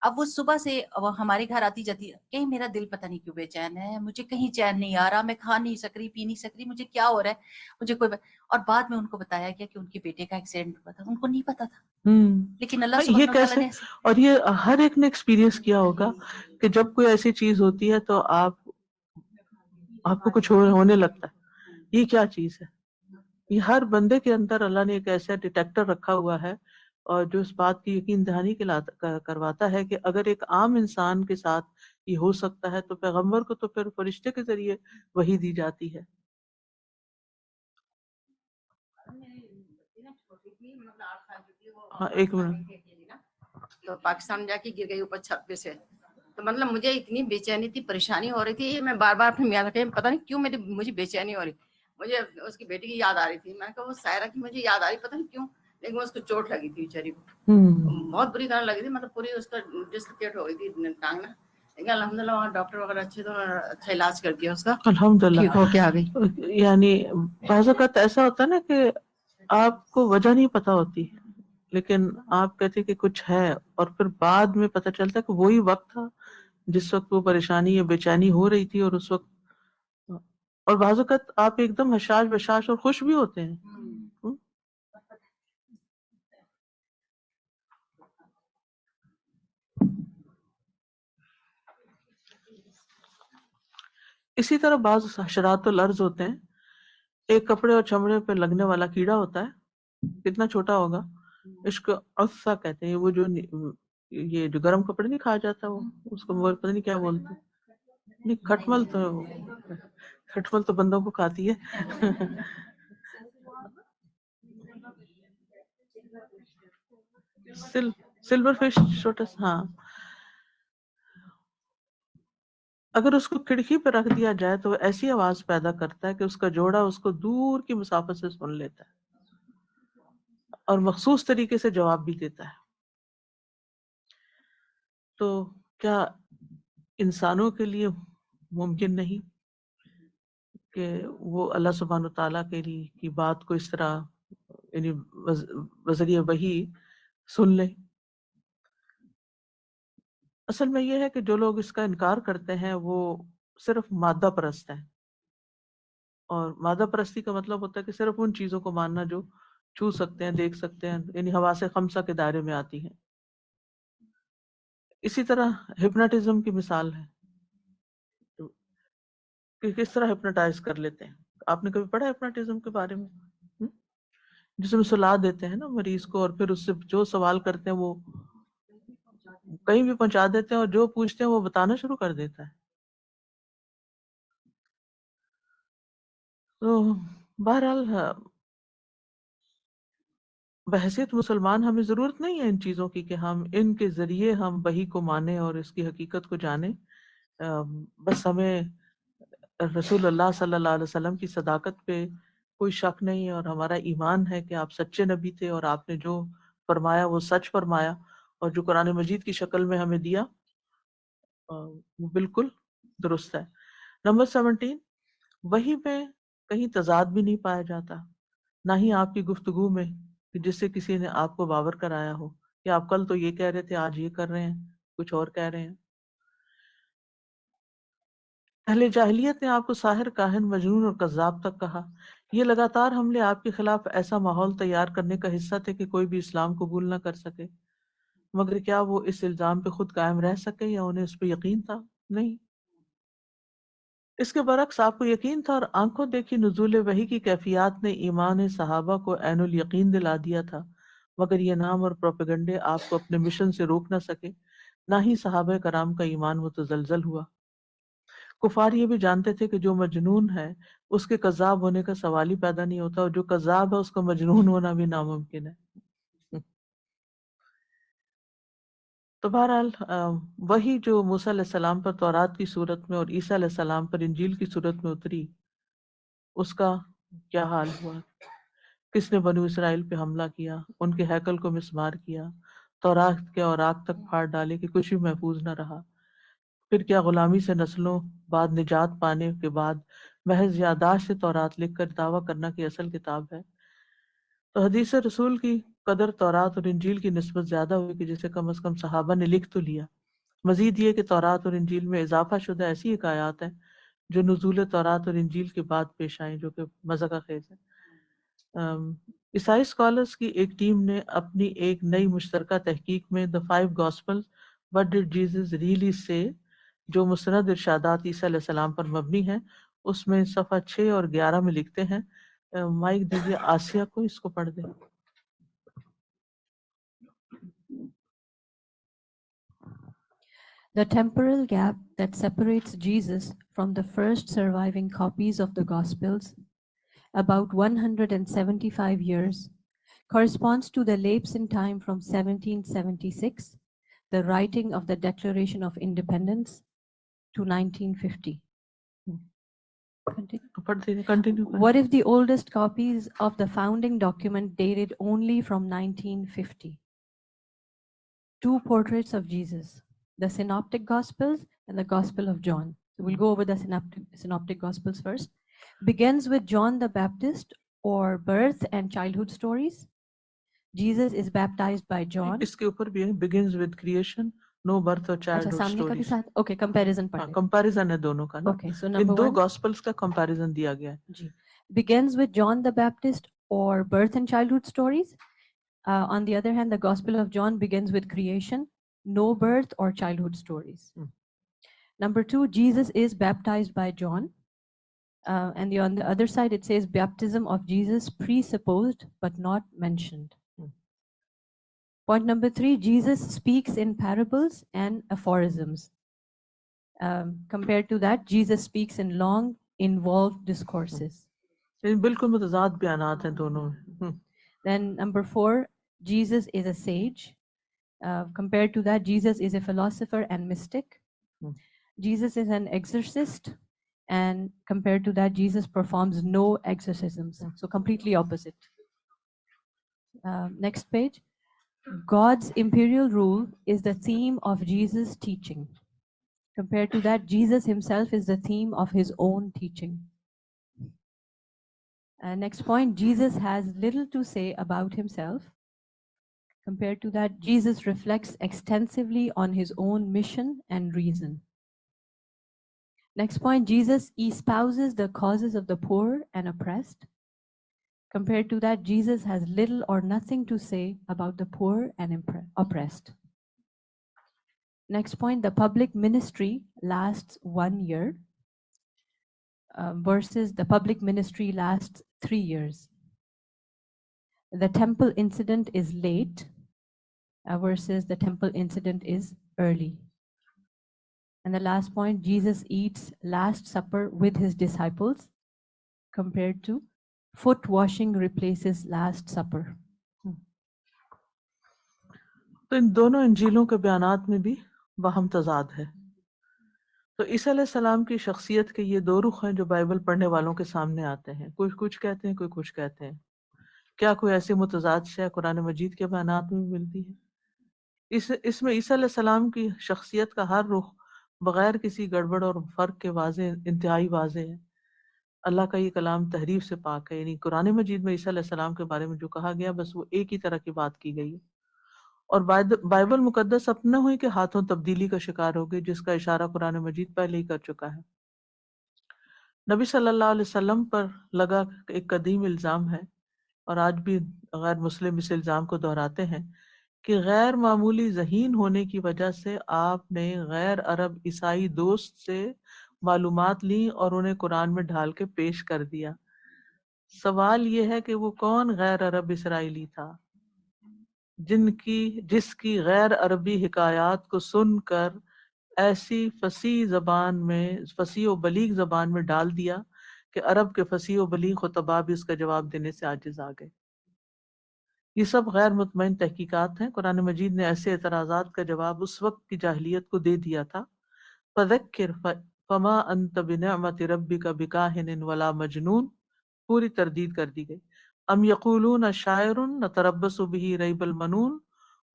اب وہ صبح سے ہمارے گھر آتی جاتی ہے کہ میرا دل پتہ نہیں کیوں بے چین ہے، مجھے کہیں چین نہیں آ رہا، میں کھا نہیں سک رہی، پی نہیں سک رہی، مجھے کیا ہو رہا ہے، مجھے کوئی اور بعد میں ان کو بتایا گیا کہ ان کے بیٹے کا ایکسیڈنٹ ہوا تھا. ان کو نہیں پتا تھا، لیکن اللہ یہ سبحانہ تعالیٰ کیسے؟ نے اور یہ ہر ایک نے ایکسپیرینس کیا ہوگا کہ جب کوئی ایسی چیز ہوتی ہے تو آپ کو کچھ ہونے لگتا ہے. یہ کیا چیز ہے؟ یہ ہر بندے کے اندر اللہ نے ایک ایسا ڈیٹیکٹر رکھا ہوا ہے، اور جو اس بات کی یقین دہانی کرواتا ہے کہ اگر ایک عام انسان کے ساتھ یہ ہو سکتا ہے تو پیغمبر کو تو پھر فرشتے کے ذریعے وحی دی جاتی ہے. ہاں ایک منٹ. تو پاکستان جا کے گر گئی اوپر چھت پہ سے. تو مطلب مجھے اتنی بے چینی تھی، پریشانی ہو رہی تھی، میں بار بار اپنے میاں سے پتہ نہیں کیوں مجھے بے چینی ہو رہی. مجھے اس کی بیٹی کی یاد آ رہی تھی، میں نے کہا وہ سائرہ کی مجھے یاد آ رہی، پتہ نہیں کیوں، لیکن اس کو چوٹ لگی تھی بیچاری کو، بہت بری طرح لگی تھی، مطلب پوری اس کا ڈسلوکیٹ ہو گئی تھی ٹانگ نا. لیکن الحمد للہ وہاں ڈاکٹر وغیرہ اچھے، تو اچھا علاج کر دیا اس کا، الحمدللہ. ٹھیک ہو کے آ گئی. یعنی بعض اوقات ایسا ہوتا ہے نا کہ آپ کو وجہ نہیں پتا ہوتی، لیکن آپ کہتے کہ کچھ ہے، اور پھر بعد میں پتہ چلتا ہے کہ وہی وقت تھا جس وقت وہ پریشانی یا بے چینی ہو رہی تھی، اور اس وقت. اور بعض اوقات آپ ایک دم حشاش بشاش اور خوش بھی ہوتے ہیں. اسی طرح بعض حشرات الارض ہوتے ہیں، ایک کپڑے اور چمڑے پہ لگنے والا کیڑا ہوتا ہے، کتنا چھوٹا ہوگا، اس کو عفہ کہتے ہیں. وہ یہ جو گرم کپڑے نہیں کھا جاتا، وہ اس کو پتہ نہیں کیا بولتے. نہیں، کھٹمل تو بندوں کو کھاتی ہے. سلور فش چھوٹا سا. ہاں، اگر اس کو کھڑکی پہ رکھ دیا جائے تو وہ ایسی آواز پیدا کرتا ہے کہ اس کا جوڑا اس کو دور کی مسافت سے سن لیتا ہے اور مخصوص طریقے سے جواب بھی دیتا ہے. تو کیا انسانوں کے لیے ممکن نہیں کہ وہ اللہ سبحانہ تعالیٰ کے لیے کی بات کو اس طرح یعنی بذریعہ وحی سن لیں؟ اصل میں یہ ہے کہ جو لوگ اس کا انکار کرتے ہیں وہ صرف مادہ پرست ہیں، اور مادہ پرستی کا مطلب ہوتا ہے کہ صرف ان چیزوں کو ماننا جو چھو سکتے ہیں، دیکھ سکتے ہیں، یعنی حواس خمسہ کے دائرے میں آتی ہیں. اسی طرح ہپناٹزم کی مثال ہے کہ کس طرح ہپناٹائز کر لیتے ہیں. آپ نے کبھی پڑھا ہپناٹزم کے بارے میں؟ جس میں سلا دیتے ہیں نا مریض کو، اور پھر اس سے جو سوال کرتے ہیں وہ کہیں بھی پہنچا دیتے ہیں، اور جو پوچھتے ہیں وہ بتانا شروع کر دیتا ہے. تو بہرحال بحیثیت مسلمان ہمیں ضرورت نہیں ہے ان چیزوں کی کہ ہم ان کے ذریعے ہم وحی کو مانیں اور اس کی حقیقت کو جانیں. بس ہمیں رسول اللہ صلی اللہ علیہ وسلم کی صداقت پہ کوئی شک نہیں، اور ہمارا ایمان ہے کہ آپ سچے نبی تھے، اور آپ نے جو فرمایا وہ سچ فرمایا، اور جو قرآن مجید کی شکل میں ہمیں دیا وہ بالکل درست ہے. نمبر 17، وحی میں کہیں تضاد بھی نہیں پایا جاتا، نہ ہی آپ کی گفتگو میں کہ جس سے کسی نے آپ کو باور کرایا ہو کہ آپ کل تو یہ کہہ رہے تھے، آج یہ کر رہے ہیں، کچھ اور کہہ رہے ہیں. اہل جاہلیت نے آپ کو ساحر، کاہن، مجنون اور کذاب تک کہا. یہ لگاتار حملے آپ کے خلاف ایسا ماحول تیار کرنے کا حصہ تھے کہ کوئی بھی اسلام قبول نہ کر سکے. مگر کیا وہ اس الزام پہ خود قائم رہ سکے یا انہیں اس پہ یقین تھا؟ نہیں. اس کے برعکس آپ کو یقین تھا اور آنکھوں دیکھی نزول وحی کی کیفیات نے ایمان صحابہ کو عین الیقین دلا دیا تھا، مگر یہ نام اور پروپیگنڈے آپ کو اپنے مشن سے روک نہ سکے، نہ ہی صحابہ کرام کا ایمان متزلزل ہوا۔ کفار یہ بھی جانتے تھے کہ جو مجنون ہے اس کے کذاب ہونے کا سوال ہی پیدا نہیں ہوتا، اور جو کذاب ہے اس کا مجنون ہونا بھی ناممکن ہے۔ تو بہرحال وہی جو موسیٰ علیہ السلام پر تورات کی صورت میں اور عیسیٰ علیہ السلام پر انجیل کی صورت میں اتری، اس کا کیا حال ہوا؟ کس نے بنو اسرائیل پہ حملہ کیا، ان کے ہیکل کو مسمار کیا، تورات کے اوراق تک پھاڑ ڈالے کہ کچھ بھی محفوظ نہ رہا۔ پھر کیا غلامی سے نسلوں بعد نجات پانے کے بعد محض یادداشت سے تورات لکھ کر دعویٰ کرنا کہ اصل کتاب ہے؟ تو حدیث رسول کی قدر تورات اور انجیل کی نسبت زیادہ ہوئی کہ جسے کم از کم صحابہ نے لکھ تو لیا۔ مزید یہ کہ تورات اور انجیل میں اضافہ شدہ ایسی ایک آیات ہیں جو نزول تورات اور انجیل کے بعد پیش آئیں، جو کہ مذاق خیز ہے۔ عیسائی اسکالرس کی ایک ٹیم نے اپنی ایک نئی مشترکہ تحقیق میں The Five Gospels What Did Jesus Really Say، جو مستند ارشادات عیسیٰ علیہ السلام پر مبنی ہے، اس میں صفحہ 6 اور 11 میں لکھتے ہیں، مائک دیجیے آسیہ کو، اس کو پڑھ دیں۔ The temporal gap that separates Jesus from the first surviving copies of the Gospels, about 175 years, corresponds to the lapse in time from 1776, the writing of the Declaration of Independence, to 1950. Continue. What if the oldest copies of the founding document dated only from 1950? Two portraits of Jesus, the Synoptic Gospels and the Gospel of John. So we'll go over the Synoptic Gospels first. Begins with John the Baptist or birth and childhood stories. Jesus is baptized by John. اس کے اوپر بھی ہے begins with creation, no birth or childhood سامنے کا بھی stories۔ ساتھ okay comparison پڑھ لیں۔ کمپیریزن ہے دونوں کا نا، اوکے سو ان نمبر دو 1 گاسپلز کا کمپیریزن دیا گیا ہے۔ جی begins with John the Baptist or birth and childhood stories. On the other hand, the Gospel of John begins with creation, no birth or childhood stories. Number 2, Jesus is baptized by John. And on the other side, it says baptism of Jesus presupposed but not mentioned. Point number 3, Jesus speaks in parables and aphorisms. Compared to that, Jesus speaks in long, involved discourses. بالکل متضاد بیانات ہیں دونوں میں۔ Then number 4, Jesus is a sage. Compared to that, Jesus is a philosopher and mystic. Jesus is an exorcist, and compared to that, Jesus performs no exorcisms. So completely opposite. Next page. God's imperial rule is the theme of Jesus' teaching. Compared to that, Jesus himself is the theme of his own teaching. Next point, Jesus has little to say about himself. Compared to that, Jesus reflects extensively on his own mission and reason. Next point, Jesus espouses the causes of the poor and oppressed. Compared to that, Jesus has little or nothing to say about the poor and oppressed. Next point, the public ministry lasts 1 year versus the public ministry lasts 3 years. The temple incident is late versus the temple incident is early. And the last point, Jesus eats Last Supper with his disciples compared to foot washing replaces Last Supper. تو ان دونوں انجیلوں کے بیانات میں بھی باہم تضاد ہے۔ تو عیسیٰ علیہ السلام کی شخصیت کے یہ دو رخ ہیں جو بائبل پڑھنے والوں کے سامنے آتے ہیں، کوئی کچھ کہتے ہیں، کوئی کچھ کہتے ہیں۔ کیا کوئی ایسی متضاد شے قرآن مجید کے بیانات میں ملتی ہے؟ اس میں عیسیٰ علیہ السلام کی شخصیت کا ہر رخ بغیر کسی گڑبڑ اور فرق کے واضح، انتہائی واضح ہے۔ اللہ کا یہ کلام تحریف سے پاک ہے، یعنی قرآن مجید میں عیسیٰ علیہ السلام کے بارے میں جو کہا گیا بس وہ ایک ہی طرح کی بات کی گئی ہے، اور بائبل مقدس اپنے ہوئی کے ہاتھوں تبدیلی کا شکار ہو گئی، جس کا اشارہ قرآن مجید پہلے ہی کر چکا ہے۔ نبی صلی اللہ علیہ وسلم پر لگا ایک قدیم الزام ہے، اور آج بھی غیر مسلم اس الزام کو دہراتے ہیں کہ غیر معمولی ذہین ہونے کی وجہ سے آپ نے غیر عرب عیسائی دوست سے معلومات لیں اور انہیں قرآن میں ڈھال کے پیش کر دیا۔ سوال یہ ہے کہ وہ کون غیر عرب اسرائیلی تھا جس کی غیر عربی حکایات کو سن کر ایسی فصیح و بلیغ زبان میں ڈال دیا کہ عرب کے فصیح و بلیغ خطباء بھی اس کا جواب دینے سے عاجز آ گئے۔ یہ سب غیر مطمئن تحقیقات ہیں۔ قرآن مجید نے ایسے اعتراضات کا جواب اس وقت کی جاہلیت کو دے دیا تھا۔ فَذَكِّرْ فَمَا أَنْتَ بِنِعْمَةِ رَبِّكَ بِكَاهِنٍ وَلَا مَجْنُونٍ، پوری تردید کر دی گئی۔ ام یقولون شاعر نتربص به ریب المنون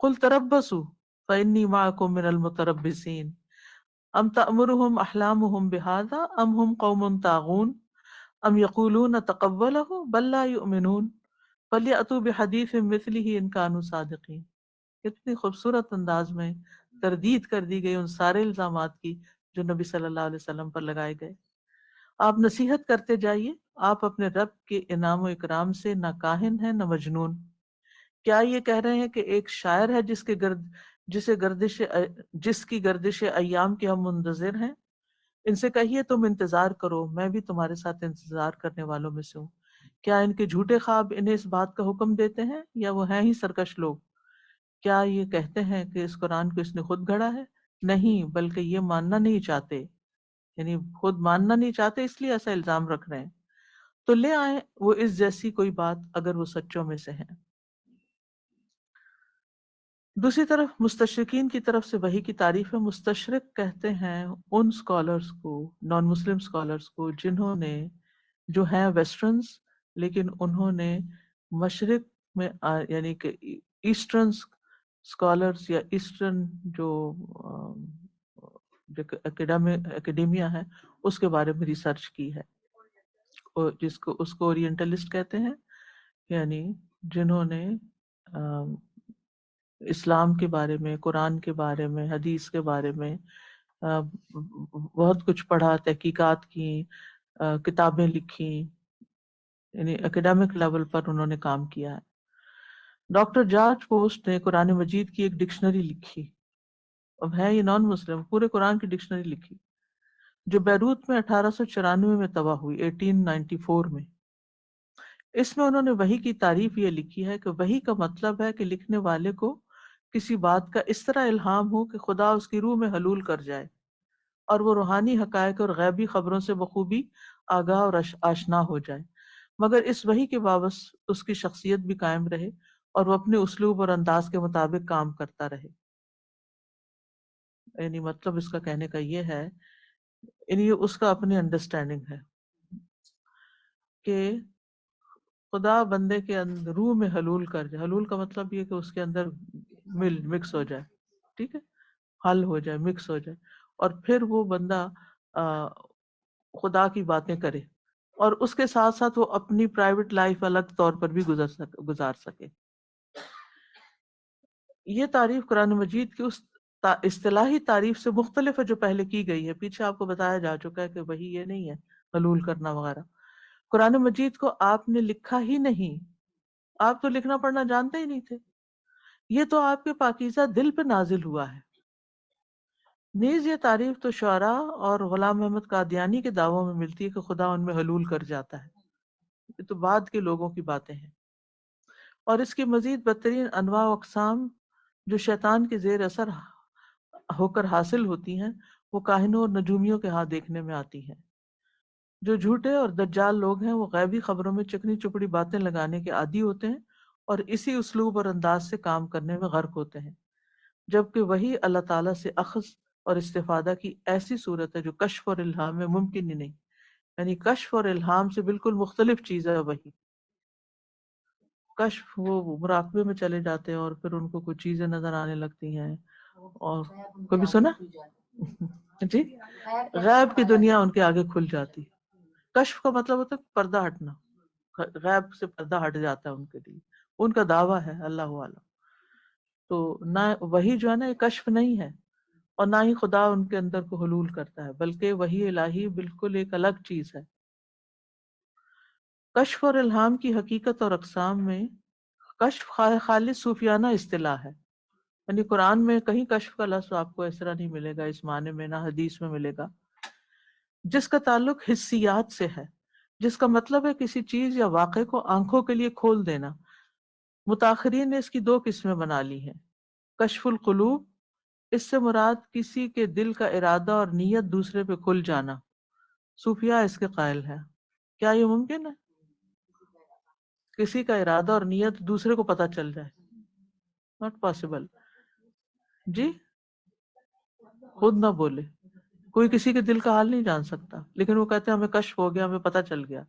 قل تربصوا فإني معكم من المتربصين ام تأمرهم احلامهم بهذا ام هم قوم طاغون ام یقولون تقوله بل لا يؤمنون فلیأتوا بحدیث مثلہ ان كانوا صادقین۔ کتنی خوبصورت انداز میں تردید کر دی گئی ان سارے الزامات کی جو نبی صلی اللہ علیہ وسلم پر لگائے گئے۔ آپ نصیحت کرتے جائیے، آپ اپنے رب کے انعام و اکرام سے نہ کاہن ہیں نہ مجنون۔ کیا یہ کہہ رہے ہیں کہ ایک شاعر ہے جس کی گردش ایام کے ہم منتظر ہیں؟ ان سے کہیے تم انتظار کرو، میں بھی تمہارے ساتھ انتظار کرنے والوں میں سے ہوں۔ کیا ان کے جھوٹے خواب انہیں اس بات کا حکم دیتے ہیں یا وہ ہیں ہی سرکش لوگ؟ کیا یہ کہتے ہیں کہ اس قرآن کو اس نے خود گھڑا ہے؟ نہیں، بلکہ یہ ماننا نہیں چاہتے، یعنی خود ماننا نہیں چاہتے اس لیے ایسا الزام رکھ رہے ہیں۔ تو لے آئیں وہ اس جیسی کوئی بات اگر وہ سچوں میں سے ہیں۔ دوسری طرف مستشرقین کی طرف سے وحی کی تعریف ہے۔ مستشرق کہتے ہیں ان سکالرز کو، نان مسلم سکالرز کو، جنہوں نے، جو ہیں ویسٹرنز لیکن انہوں نے مشرق میں یعنی کہ ایسٹرن سکالرز یا ایسٹرن جو اکیڈیمیا ہے اس کے بارے میں ریسرچ کی ہے، اور اس کو اورینٹلسٹ کہتے ہیں، یعنی جنہوں نے اسلام کے بارے میں، قرآن کے بارے میں، حدیث کے بارے میں بہت کچھ پڑھا، تحقیقات کی، کتابیں لکھی، یعنی اکیڈمک لیول پر انہوں نے کام کیا ہے۔ ڈاکٹر جارج پوسٹ نے قرآن مجید کی ایک ڈکشنری لکھی، اب ہے یہ نان مسلم، پورے قرآن کی ڈکشنری لکھی جو بیروت میں 1894 میں طبع ہوئی، 1894 میں۔ اس میں انہوں نے وحی کی تعریف یہ لکھی ہے کہ وحی کا مطلب ہے کہ لکھنے والے کو کسی بات کا اس طرح الہام ہو کہ خدا اس کی روح میں حلول کر جائے اور وہ روحانی حقائق اور غیبی خبروں سے بخوبی آگاہ اور آشنا ہو جائے، مگر اس وحی کے باوجود اس کی شخصیت بھی قائم رہے اور وہ اپنے اسلوب اور انداز کے مطابق کام کرتا رہے۔ یعنی مطلب اس کا کہنے کا یہ ہے، یعنی اس کا اپنی انڈرسٹینڈنگ ہے کہ خدا بندے کے روح میں حلول کر جائے۔ حلول کا مطلب یہ کہ اس کے اندر مکس ہو جائے، ٹھیک ہے، حل ہو جائے، مکس ہو جائے، اور پھر وہ بندہ خدا کی باتیں کرے اور اس کے ساتھ ساتھ وہ اپنی پرائیویٹ لائف الگ طور پر بھی گزار سکے۔ یہ تعریف قرآن مجید کی اس اصطلاحی تعریف سے مختلف ہے جو پہلے کی گئی ہے۔ پیچھے آپ کو بتایا جا چکا ہے کہ وہی یہ نہیں ہے حلول کرنا وغیرہ۔ قرآن مجید کو آپ نے لکھا ہی نہیں، آپ تو لکھنا پڑھنا جانتے ہی نہیں تھے، یہ تو آپ کے پاکیزہ دل پہ نازل ہوا ہے۔ نیز یہ تعریف تو شعراء اور غلام محمد قادیانی کے دعووں میں ملتی ہے کہ خدا ان میں حلول کر جاتا ہے، یہ تو بعد کے لوگوں کی باتیں ہیں۔ اور اس کی مزید بدترین انواع و اقسام جو شیطان کے زیر اثر ہو کر حاصل ہوتی ہیں، وہ کاہنوں اور نجومیوں کے ہاں دیکھنے میں آتی ہیں۔ جو جھوٹے اور دجال لوگ ہیں وہ غیبی خبروں میں چکنی چپڑی باتیں لگانے کے عادی ہوتے ہیں اور اسی اسلوب اور انداز سے کام کرنے میں غرق ہوتے ہیں، جبکہ وہی اللہ تعالیٰ سے اخذ اور استفادہ کی ایسی صورت ہے جو کشف اور الہام میں ممکن ہی نہیں، یعنی کشف اور الہام سے بالکل مختلف چیز ہے وہی۔ کشف وہ مراقبے میں چلے جاتے ہیں اور پھر ان کو کچھ چیزیں نظر آنے لگتی ہیں، اور کبھی سنا جی غیب کی دنیا ان کے آگے کھل جاتی۔ کشف کا مطلب ہوتا ہے پردہ ہٹنا، غیب سے پردہ ہٹ جاتا ہے ان کے لیے، ان کا دعویٰ ہے اللہ عالم۔ تو نہ وہی جو ہے نا یہ کشف نہیں ہے، اور نہ ہی خدا ان کے اندر کو حلول کرتا ہے، بلکہ وحی الہی بالکل ایک الگ چیز ہے۔ کشف اور الہام کی حقیقت اور اقسام میں کشف خالص صوفیانہ اصطلاح ہے، یعنی قرآن میں کہیں کشف کا لفظ آپ کو اس طرح نہیں ملے گا، اس معنی میں نہ حدیث میں ملے گا۔ جس کا تعلق حسیات سے ہے، جس کا مطلب ہے کسی چیز یا واقعے کو آنکھوں کے لیے کھول دینا۔ متاخرین نے اس کی دو قسمیں بنا لی ہیں۔ کشف القلوب، اس سے مراد کسی کے دل کا ارادہ اور نیت دوسرے پہ کھل جانا۔ صوفیاء اس کے قائل ہیں۔ کیا یہ ممکن ہے؟ کسی کا ارادہ اور نیت دوسرے کو پتہ چل جائے؟ Not possible. جی خود نہ بولے، کوئی کسی کے دل کا حال نہیں جان سکتا، لیکن وہ کہتے ہیں ہمیں کشف ہو گیا، ہمیں پتہ چل گیا،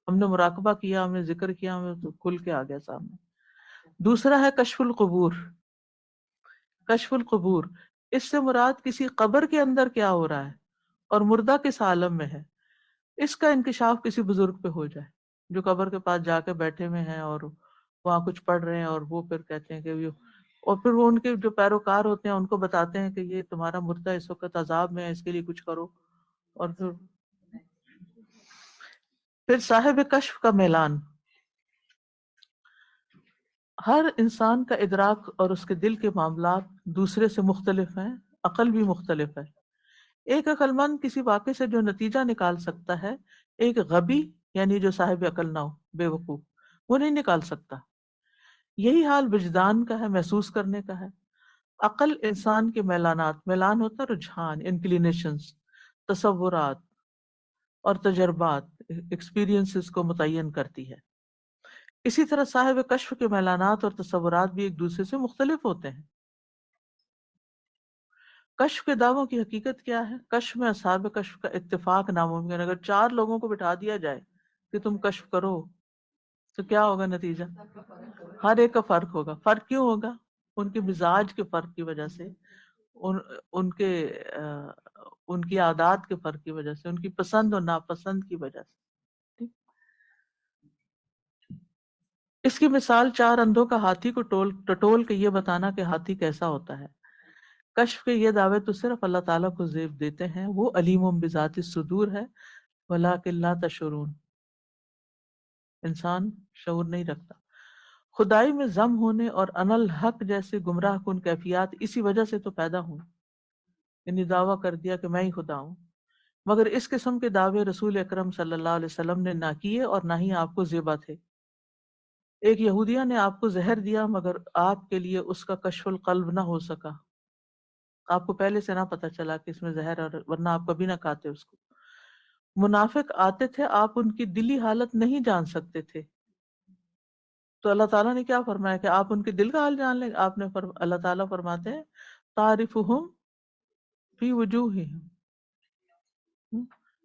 ہم نے مراقبہ کیا، ہم نے ذکر کیا، ہمیں تو کھل کے آ گیا سامنے۔ دوسرا ہے کشف القبور۔ کشف القبور، اس سے مراد کسی قبر کے اندر کیا ہو رہا ہے اور مردہ کس عالم میں ہے، اس کا انکشاف کسی بزرگ پہ ہو جائے، جو قبر کے پاس جا کے بیٹھے ہوئے ہیں اور وہاں کچھ پڑھ رہے ہیں، اور وہ پھر کہتے ہیں کہ اور پھر وہ ان کے جو پیروکار ہوتے ہیں ان کو بتاتے ہیں کہ یہ تمہارا مردہ اس وقت عذاب میں ہے، اس کے لیے کچھ کرو۔ اور پھر صاحب کشف کا میلان۔ ہر انسان کا ادراک اور اس کے دل کے معاملات دوسرے سے مختلف ہیں، عقل بھی مختلف ہے۔ ایک عقل مند کسی واقعے سے جو نتیجہ نکال سکتا ہے، ایک غبی یعنی جو صاحب عقل نہ ہو، بے وقوف، وہ نہیں نکال سکتا۔ یہی حال وجدان کا ہے، محسوس کرنے کا ہے۔ عقل انسان کے میلانات، میلان ہوتا ہے رجحان، انکلینیشنز، تصورات اور تجربات، ایکسپیرینسز کو متعین کرتی ہے۔ اسی طرح صاحب کشف کے میلانات اور تصورات بھی ایک دوسرے سے مختلف ہوتے ہیں۔ کشف کے دعووں کی حقیقت کیا ہے؟ کشف میں اصحاب کشف کا اتفاق ناممکن۔ اگر 4 لوگوں کو بٹھا دیا جائے کہ تم کشف کرو تو کیا ہوگا نتیجہ؟ ہر ایک کا فرق ہوگا۔ فرق کیوں ہوگا؟ ان کے مزاج کے فرق کی وجہ سے، ان کی عادات کے فرق کی وجہ سے، ان کی پسند اور ناپسند کی وجہ سے۔ اس کی مثال 4 اندھوں کا ہاتھی کو ٹٹول کے یہ بتانا کہ ہاتھی کیسا ہوتا ہے۔ کشف کے یہ دعوے تو صرف اللہ تعالیٰ کو زیب دیتے ہیں، وہ علیم بذات الصدور ہے، ولیکن لا تشعرون، انسان شعور نہیں رکھتا۔ خدائی میں ضم ہونے اور انا الحق جیسے گمراہ کن کیفیات اسی وجہ سے تو پیدا ہوں، یعنی دعویٰ کر دیا کہ میں ہی خدا ہوں۔ مگر اس قسم کے دعوے رسول اکرم صلی اللہ علیہ وسلم نے نہ کیے اور نہ ہی آپ کو زیبا تھے۔ ایک یہودیہ نے آپ کو زہر دیا مگر آپ کے لیے اس کا کشف القلب نہ ہو سکا، آپ کو پہلے سے نہ پتا چلا کہ اس میں زہر، اور ورنہ آپ کبھی نہ کھاتے اس کو۔ منافق آتے تھے، آپ ان کی دلی حالت نہیں جان سکتے تھے، تو اللہ تعالیٰ نے کیا فرمایا کہ آپ ان کے دل کا حال جان لیں۔ آپ نے اللہ تعالیٰ فرماتے ہیں تعرفہم فی وجوہہم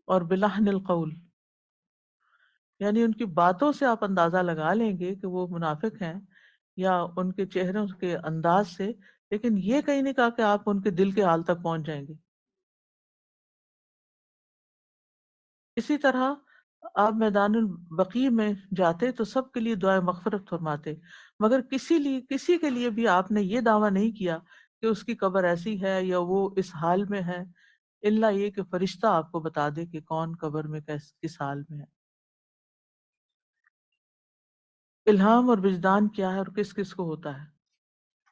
اور بلحن القول، یعنی ان کی باتوں سے آپ اندازہ لگا لیں گے کہ وہ منافق ہیں، یا ان کے چہروں کے انداز سے، لیکن یہ کہیں نہیں کہا کہ آپ ان کے دل کے حال تک پہنچ جائیں گے۔ اسی طرح آپ میدان البقیع میں جاتے تو سب کے لیے دعائے مغفرت فرماتے، مگر کسی کے لیے بھی آپ نے یہ دعویٰ نہیں کیا کہ اس کی قبر ایسی ہے یا وہ اس حال میں ہے، الا یہ کہ فرشتہ آپ کو بتا دے کہ کون قبر میں کس حال میں ہے۔ الہام اور وجدان کیا ہے اور کس کس کو ہوتا ہے؟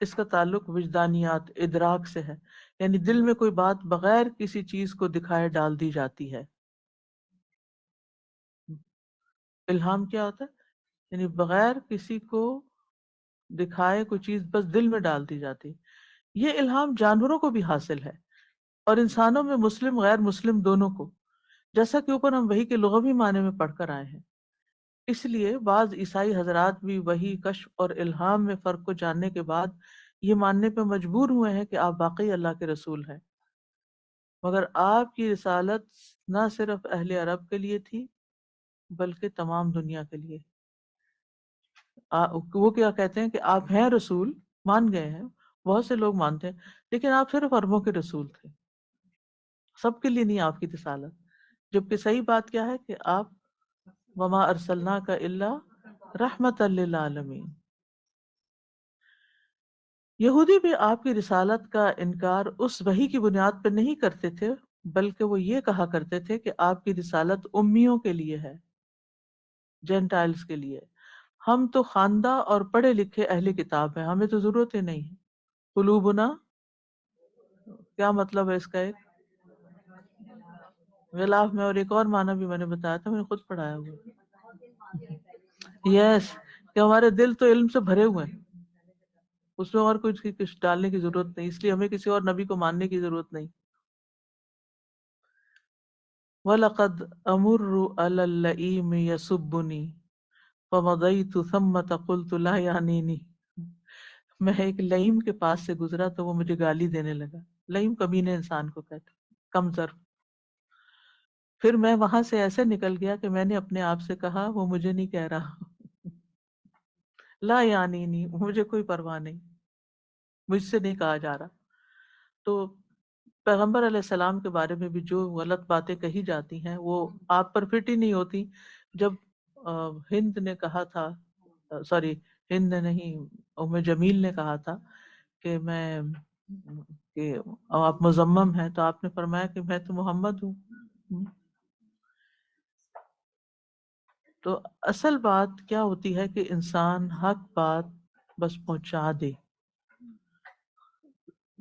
اس کا تعلق وجدانیات، ادراک سے ہے، یعنی دل میں کوئی بات بغیر کسی چیز کو دکھائے ڈال دی جاتی ہے۔ الہام کیا ہوتا ہے؟ یعنی بغیر کسی کو دکھائے کوئی چیز بس دل میں ڈال دی جاتی۔ یہ الہام جانوروں کو بھی حاصل ہے اور انسانوں میں مسلم غیر مسلم دونوں کو، جیسا کہ اوپر ہم وحی کے لغوی معنی میں پڑھ کر آئے ہیں۔ اس لیے بعض عیسائی حضرات بھی وحی، کشف اور الہام میں فرق کو جاننے کے بعد یہ ماننے پہ مجبور ہوئے ہیں کہ آپ واقعی اللہ کے رسول ہیں، مگر آپ کی رسالت نہ صرف اہل عرب کے لیے تھی بلکہ تمام دنیا کے لیے۔ وہ کیا کہتے ہیں کہ آپ ہیں رسول، مان گئے ہیں، بہت سے لوگ مانتے ہیں، لیکن آپ صرف عربوں کے رسول تھے، سب کے لیے نہیں آپ کی رسالت۔ جبکہ صحیح بات کیا ہے کہ آپ وما ارسلناک الا رحمۃ للعالمین۔ یہودی بھی آپ کی رسالت کا انکار اس وحی کی بنیاد پر نہیں کرتے تھے، بلکہ وہ یہ کہا کرتے تھے کہ آپ کی رسالت امیوں کے لیے ہے، جینٹائلز کے لیے، ہم تو خواندہ اور پڑھے لکھے اہل کتاب ہیں، ہمیں تو ضرورت ہی نہیں۔ قلوبنا، کیا مطلب ہے اس کا؟ ایک غلاف میں، اور ایک اور معنی بھی میں نے بتایا تھا، میں نے خود پڑھایا ہوا. یس، کہ ہمارے دل تو علم سے بھرے ہوئے ہیں، اس میں اور کچھ ڈالنے کی ضرورت نہیں، اس لیے ہمیں کسی اور نبی کو ماننے کی ضرورت نہیں. وَلَقَدْ أَمُرُّ عَلَى اللَّئِيمِ يَسُبُّنِي فَمَضَيْتُ ثَمَّةَ قُلْتُ لَا يَعْنِينِي. میں ایک لئیم کے پاس سے گزرا تو وہ مجھے گالی دینے لگا. لئیم کمینے انسان کو کہتے، کم ظرف. پھر میں وہاں سے ایسے نکل گیا کہ میں نے اپنے آپ سے کہا وہ مجھے نہیں کہہ رہا. لا یعنی مجھے کوئی پرواہ نہیں، مجھ سے نہیں کہا جا رہا. تو پیغمبر علیہ السلام کے بارے میں بھی جو غلط باتیں کہی جاتی ہیں وہ آپ پر فٹ ہی نہیں ہوتی. جب ہند نے کہا تھا، سوری ہند نے نہیں، ام جمیل نے کہا تھا کہ میں کہ آپ مزمم ہیں، تو آپ نے فرمایا کہ میں تو محمد ہوں. تو اصل بات کیا ہوتی ہے کہ انسان حق بات بس پہنچا دے.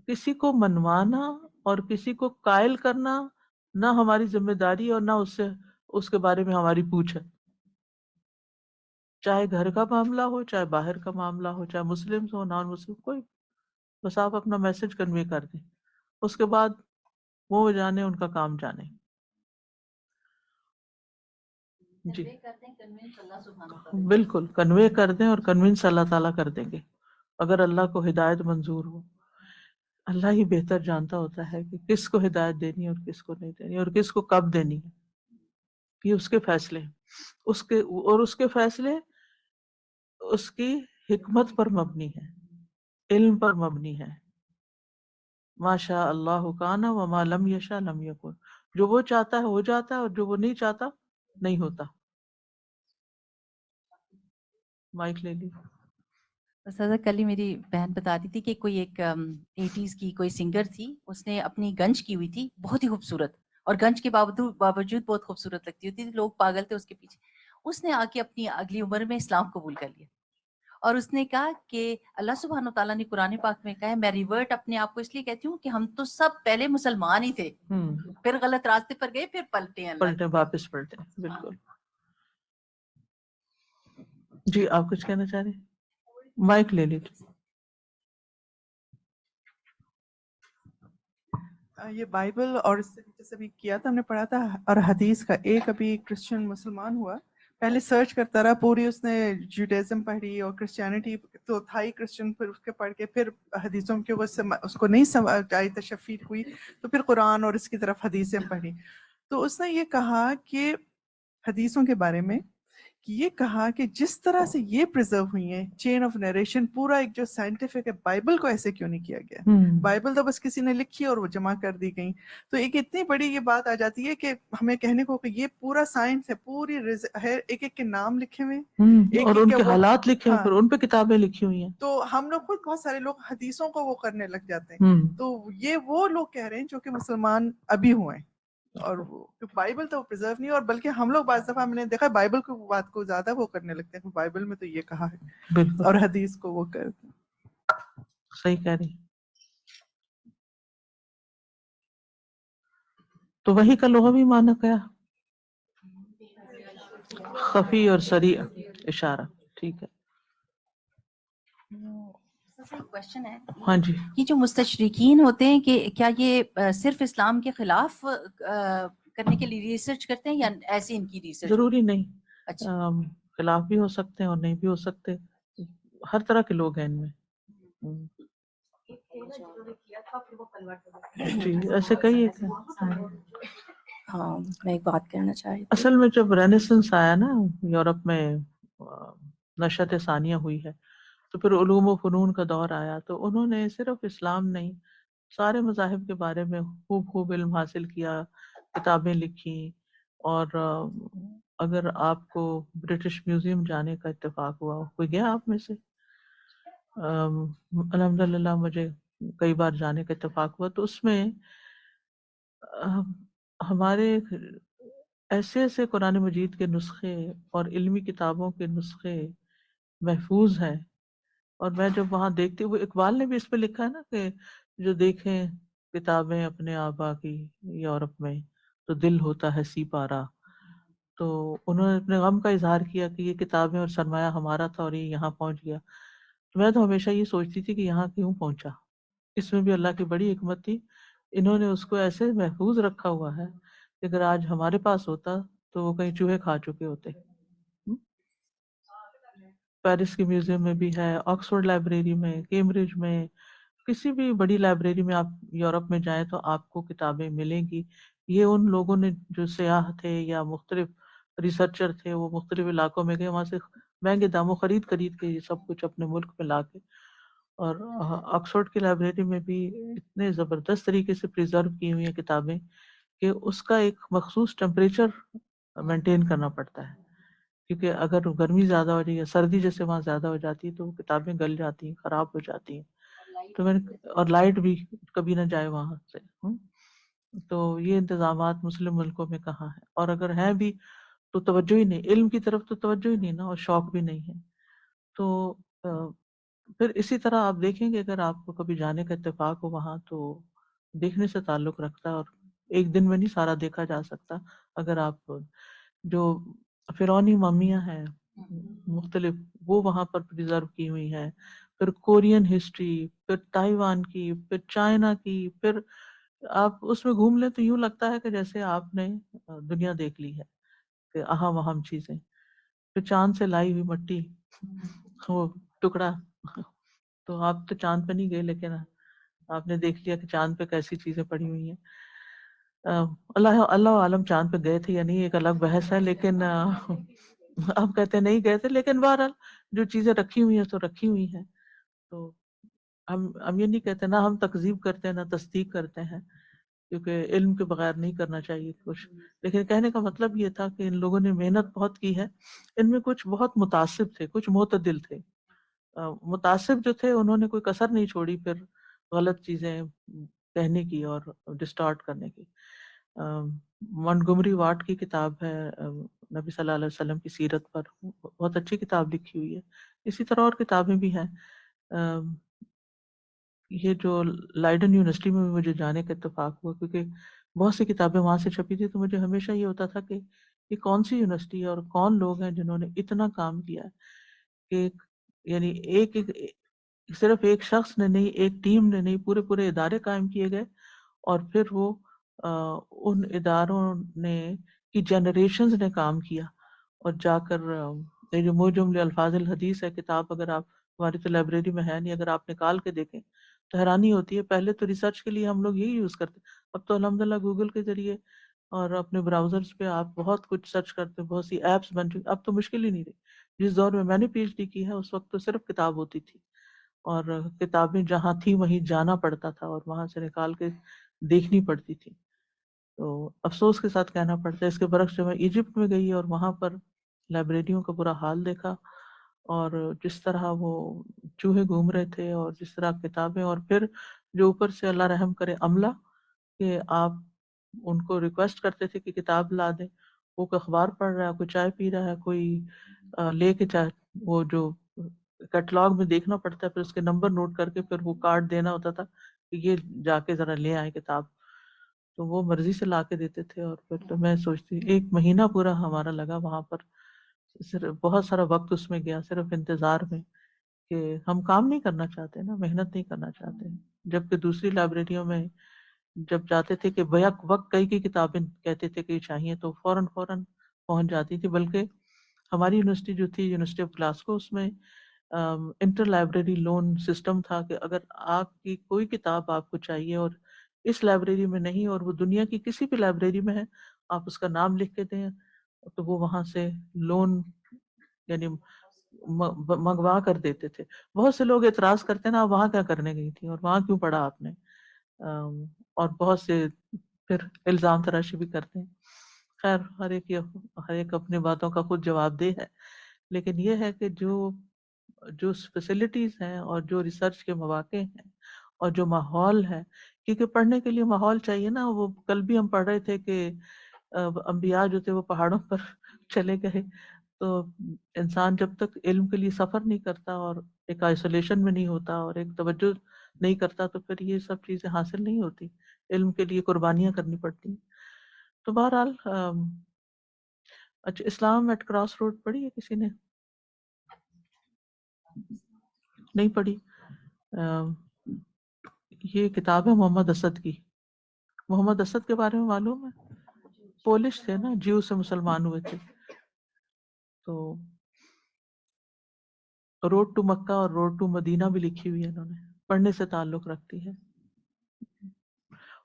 کسی کو منوانا اور کسی کو قائل کرنا نہ ہماری ذمہ داری اور نہ اس کے بارے میں ہماری پوچھ ہے. چاہے گھر کا معاملہ ہو، چاہے باہر کا معاملہ ہو، چاہے مسلم ہو نان مسلم، کوئی، بس آپ اپنا میسج کنوے کر دیں، اس کے بعد وہ جانے، ان کا کام جانے. جی بالکل کنوے کر دیں، اور کنونس اللہ تعالیٰ کر دیں گے اگر اللہ کو ہدایت منظور ہو. اللہ ہی بہتر جانتا ہوتا ہے کہ کس کو ہدایت دینی ہے اور کس کو نہیں دینی، اور کس کو کب دینی ہے. یہ اس کے فیصلے ہیں، اس کے فیصلے اس کی حکمت پر مبنی ہے، علم پر مبنی ہے. ما شاء اللہ کان وما لم یشاء لم یکن. جو وہ چاہتا ہے ہو جاتا ہے، اور جو وہ نہیں چاہتا نہیں ہوتا. مائک لے لی. استاذہ کل ہی میری بہن بتاتی تھی کہ کوئی ایک 80s کی کوئی سنگر تھی، اس نے اپنی گنج کی ہوئی تھی بہت ہی خوبصورت، اور گنج کے باوجود بہت خوبصورت لگتی ہوتی تھی، لوگ پاگل تھے اس کے پیچھے. اس نے آ کے اپنی اگلی عمر میں اسلام قبول کر لیا، اور اس نے کہا کہ اللہ سبحانہ تعالیٰ نے قرآن پاک میں کہا ہے میں ریورٹ اپنے آپ کو اس لیے کہتی ہوں کہ ہم تو سب پہلے مسلمان ہی تھے، پھر غلط راستے پر گئے، پھر پلٹے ہیں، پلٹے واپس پلٹے. بالکل. جی آپ کچھ کہنا چاہ رہے ہیں؟ مائک لے لیجیے. یہ بائبل اور اس سے جیسے بھی کیا تھا ہم نے پڑھا تھا، اور حدیث کا ایک ابھی کرسچن مسلمان ہوا، پہلے سرچ کرتا رہا پوری، اس نے جوڈیزم پڑھی اور کرسچینٹی تو تھا ہی کرسچن، پھر اس کے پڑھ کے پھر حدیثوں کے اس کو نہیں سمجھ آئی، تشفیر ہوئی، تو پھر قرآن اور اس کی طرف حدیثیں پڑھی. تو اس نے یہ کہا کہ حدیثوں کے بارے میں کہ یہ کہا کہ جس طرح سے یہ پرزرو ہوئی ہیں چین آف نریشن، پورا ایک جو سائنٹیفک ہے، بائبل کو ایسے کیوں نہیں کیا گیا؟ بائبل تو بس کسی نے لکھی اور وہ جمع کر دی گئی. تو ایک اتنی بڑی یہ بات آ جاتی ہے کہ ہمیں کہنے کو کہ یہ پورا سائنس ہے، پوری ہے، ایک ایک کے نام لکھے ہوئے، اور ان کے حالات لکھے ہوئے، پھر ان پہ کتابیں لکھی ہوئی ہیں. تو ہم لوگ خود بہت سارے لوگ حدیثوں کو وہ کرنے لگ جاتے ہیں. تو یہ وہ لوگ کہہ رہے ہیں جو کہ مسلمان ابھی ہوئے ہیں، اور بائبل تو پرزرو نہیں. اور بلکہ ہم لوگ بعض دفعہ میں نے دیکھا بائبل کو بات کو زیادہ وہ کرنے لگتے ہیں، بائبل میں تو یہ کہا ہے، اور حدیث کو وہ کرتے ہیں. صحیح کہہ رہی. تو وہی کا لغوی معنی کیا؟ خفی اور سریع اشارہ. ٹھیک ہے. کوشچن ہے ہاں جی. یہ جو مستشرقین ہوتے ہیں کہ کیا یہ صرف اسلام کے خلاف کرنے کے لیے ریسرچ کرتے ہیں یا ایسی ان کی ریسرچ؟ ضروری نہیں. اچھا. خلاف بھی ہو سکتے ہیں اور نہیں بھی ہو سکتے، ہر طرح کے لوگ ہیں ان میں. جی ایسے کئی ایک ہیں. ہاں میں ایک بات کرنا چاہ رہی تھی. اصل میں جب رینیسنس آیا نا یورپ میں، نشأت ثانیہ ہوئی ہے، تو پھر علوم و فنون کا دور آیا، تو انہوں نے صرف اسلام نہیں سارے مذاہب کے بارے میں خوب علم حاصل کیا، کتابیں لکھی. اور اگر آپ کو برٹش میوزیم جانے کا اتفاق ہوا، کوئی گیا آپ میں سے؟ الحمدللہ مجھے کئی بار جانے کا اتفاق ہوا. تو اس میں ہمارے ایسے قرآن مجید کے نسخے اور علمی کتابوں کے نسخے محفوظ ہیں. اور میں جب وہاں دیکھتی ہوں، اقبال نے بھی اس پہ لکھا ہے نا کہ جو دیکھیں کتابیں اپنے آبا کی یورپ میں، تو دل ہوتا ہے سی پارا. تو انہوں نے اپنے غم کا اظہار کیا کہ یہ کتابیں اور سرمایہ ہمارا تھا اور یہ یہاں پہنچ گیا. میں تو ہمیشہ یہ سوچتی تھی کہ یہاں کیوں پہنچا. اس میں بھی اللہ کی بڑی حکمت تھی. انہوں نے اس کو ایسے محفوظ رکھا ہوا ہے کہ اگر آج ہمارے پاس ہوتا تو وہ کہیں چوہے کھا چکے ہوتے. پیرس کے میوزیم میں بھی ہے، آکسفورڈ لائبریری میں، کیمبرج میں، کسی بھی بڑی لائبریری میں آپ یورپ میں جائیں تو آپ کو کتابیں ملیں گی. یہ ان لوگوں نے جو سیاح تھے یا مختلف ریسرچر تھے، وہ مختلف علاقوں میں گئے، وہاں سے مہنگے داموں خرید کے یہ سب کچھ اپنے ملک میں لا کے. اور آکسفورڈ کی لائبریری میں بھی اتنے زبردست طریقے سے پریزرو کی ہوئی ہیں کتابیں کہ اس کا ایک مخصوص ٹیمپریچر مینٹین کرنا پڑتا ہے، کیونکہ اگر گرمی زیادہ ہو جائے یا سردی جیسے وہاں زیادہ ہو جاتی ہے تو وہ کتابیں گل جاتی ہیں، خراب ہو جاتی ہیں. تو میں نے اور لائٹ بھی کبھی نہ جائے وہاں سے. تو یہ انتظامات مسلم ملکوں میں کہاں ہیں، اور اگر ہیں بھی تو توجہ ہی نہیں، علم کی طرف تو توجہ ہی نہیں نا، اور شوق بھی نہیں ہے. تو پھر اسی طرح آپ دیکھیں گے اگر آپ کو کبھی جانے کا اتفاق ہو وہاں تو دیکھنے سے تعلق رکھتا ہے، اور ایک دن میں نہیں سارا دیکھا جا سکتا. اگر آپ جو فرعونی ممیاں ہیں مختلف وہ وہاں پر پریزرو کی ہوئی ہیں، پھر کورین ہسٹری، پھر تائیوان کی، پھر چائنا کی، پھر آپ اس میں گھوم لیں تو یوں لگتا ہے کہ جیسے آپ نے دنیا دیکھ لی ہے، کہ اہم اہم چیزیں. پھر چاند سے لائی ہوئی مٹی، وہ ٹکڑا. تو آپ تو چاند پہ نہیں گئے لیکن آپ نے دیکھ لیا کہ چاند پہ کیسی چیزیں پڑی ہوئی ہیں. اللہ اللہ عالم چاند پہ گئے تھے یا نہیں ایک الگ بحث ہے، لیکن آپ کہتے ہیں نہیں گئے تھے، لیکن بہرحال جو چیزیں رکھی ہوئی ہیں تو رکھی ہوئی ہیں. تو ہم یہ نہیں کہتے، نہ ہم تکذیب کرتے ہیں نہ تصدیق کرتے ہیں، کیونکہ علم کے بغیر نہیں کرنا چاہیے کچھ. لیکن کہنے کا مطلب یہ تھا کہ ان لوگوں نے محنت بہت کی ہے. ان میں کچھ بہت متعصب تھے، کچھ معتدل تھے. متعصب جو تھے انہوں نے کوئی کسر نہیں چھوڑی پھر غلط چیزیں کہنے کی اور ڈسٹارٹ کرنے کی. منٹگومری واٹ کی کتاب ہے نبی صلی اللہ علیہ وسلم کی سیرت پر، بہت اچھی کتاب لکھی ہوئی ہے. اسی طرح اور کتابیں بھی ہیں. یہ جو لائڈن یونیورسٹی میں مجھے جانے کا اتفاق ہوا کیونکہ بہت سی کتابیں وہاں سے چھپی تھی، تو مجھے ہمیشہ یہ ہوتا تھا کہ یہ کون سی یونیورسٹی ہے اور کون لوگ ہیں جنہوں نے اتنا کام کیا ہے کہ یعنی صرف ایک شخص نے نہیں، ایک ٹیم نے نہیں، پورے پورے ادارے قائم کیے گئے. اور پھر وہ ان اداروں نے کی جنریشنز نے کام کیا، اور جا کر یہ جو موجم الفاظ الحدیث ہے کتاب، اگر آپ ہماری تو لائبریری میں ہے نہیں، اگر آپ نکال کے دیکھیں تو حیرانی ہوتی ہے. پہلے تو ریسرچ کے لیے ہم لوگ یہی یوز کرتے، اب تو الحمدللہ گوگل کے ذریعے اور اپنے براؤزرز پہ آپ بہت کچھ سرچ کرتے، بہت سی ایپس بن چکی، اب تو مشکل ہی نہیں رہی. جس دور میں نے پی ایچ ڈی کی ہے اس وقت تو صرف کتاب ہوتی تھی، اور کتابیں جہاں تھی وہیں جانا پڑتا تھا اور وہاں سے نکال کے دیکھنی پڑتی تھی. تو افسوس کے ساتھ کہنا پڑتا ہے اس کے برعکس جب میں ایجپٹ میں گئی اور وہاں پر لائبریریوں کا برا حال دیکھا، اور جس طرح وہ چوہے گھوم رہے تھے، اور جس طرح کتابیں، اور پھر جو اوپر سے اللہ رحم کرے عملہ کہ آپ ان کو ریکویسٹ کرتے تھے کہ کتاب لا دیں، وہ کوئی اخبار پڑھ رہا ہے، کوئی چائے پی رہا ہے، کوئی لے کے چائے، وہ جو کیٹلاگ میں دیکھنا پڑتا ہے، پھر اس کے نمبر نوٹ کر کے پھر وہ کارڈ دینا ہوتا تھا کہ یہ جا کے ذرا لے آئیں کتاب. تو وہ مرضی سے لا کے دیتے تھے. اور پھر تو میں سوچتی 1 مہینہ پورا ہمارا لگا وہاں پر، صرف بہت سارا وقت اس میں گیا صرف انتظار میں، کہ ہم کام نہیں کرنا چاہتے نا، محنت نہیں کرنا چاہتے. جبکہ دوسری لائبریریوں میں جب جاتے تھے کہ بیک وقت کئی کتابیں کہتے تھے کہ چاہیے تو فوراً پہنچ جاتی تھی. بلکہ ہماری یونیورسٹی جو تھی یونیورسٹی آف گلاسکو، اس میں انٹر لائبریری لون سسٹم تھا کہ اگر آپ کی کوئی کتاب آپ کو چاہیے اور اس لائبریری میں نہیں اور وہ دنیا کی کسی بھی لائبریری میں ہے، آپ اس کا نام لکھ کے دیں تو وہ وہاں سے لون یعنی منگوا کر دیتے تھے. بہت سے لوگ اعتراض کرتے ہیں نا، آپ وہاں کیا کرنے گئی تھی اور وہاں کیوں پڑھا آپ نے، اور بہت سے پھر الزام تراشی بھی کرتے ہیں. خیر ہر ایک اپنی باتوں کا خود جواب دہ ہے. لیکن یہ ہے کہ جو فیسلٹیز ہیں اور جو ریسرچ کے مواقع ہیں اور جو ماحول ہے، کیونکہ پڑھنے کے لیے ماحول چاہیے نا. وہ کل بھی ہم پڑھ رہے تھے کہ انبیاء جو تھے وہ پہاڑوں پر چلے گئے. تو انسان جب تک علم کے لیے سفر نہیں کرتا اور ایک آئسولیشن میں نہیں ہوتا اور ایک توجہ نہیں کرتا تو پھر یہ سب چیزیں حاصل نہیں ہوتی. علم کے لیے قربانیاں کرنی پڑتی ہیں. تو بہرحال اچھا، اسلام ایٹ کراس روڈ پڑھی ہے کسی نے؟ نہیں پڑھی؟ یہ کتاب ہے محمد اسد کی. محمد اسد کے بارے میں معلوم ہے؟ پولش تھے نا، جیو سے مسلمان ہوئے تھے. تو روڈ ٹو مکہ اور روڈ ٹو مدینہ بھی لکھی ہوئی ہے انہوں نے، پڑھنے سے تعلق رکھتی ہے.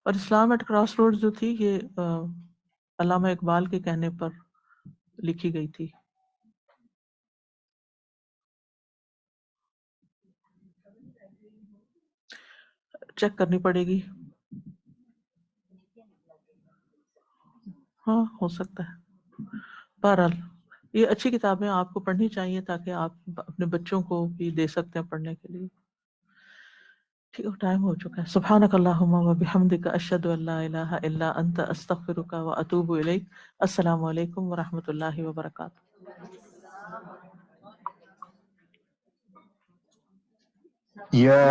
اور اسلام ایٹ کراس روڈ جو تھی یہ علامہ اقبال کے کہنے پر لکھی گئی تھی. چیک کرنی پڑے گی. ہاں ہو سکتا ہے. بہرحال یہ اچھی کتابیں آپ کو پڑھنی چاہیے تاکہ آپ اپنے بچوں کو بھی دے سکتے ہیں پڑھنے کے لیے. ٹھیک ہے، ٹائم ہو چکا ہے. سبحانک اللہم و بحمدک، اشہد ان لا الہ الا انت، استغفرک و اتوب الیک. السلام علیکم و رحمۃ اللہ وبرکاتہ. يا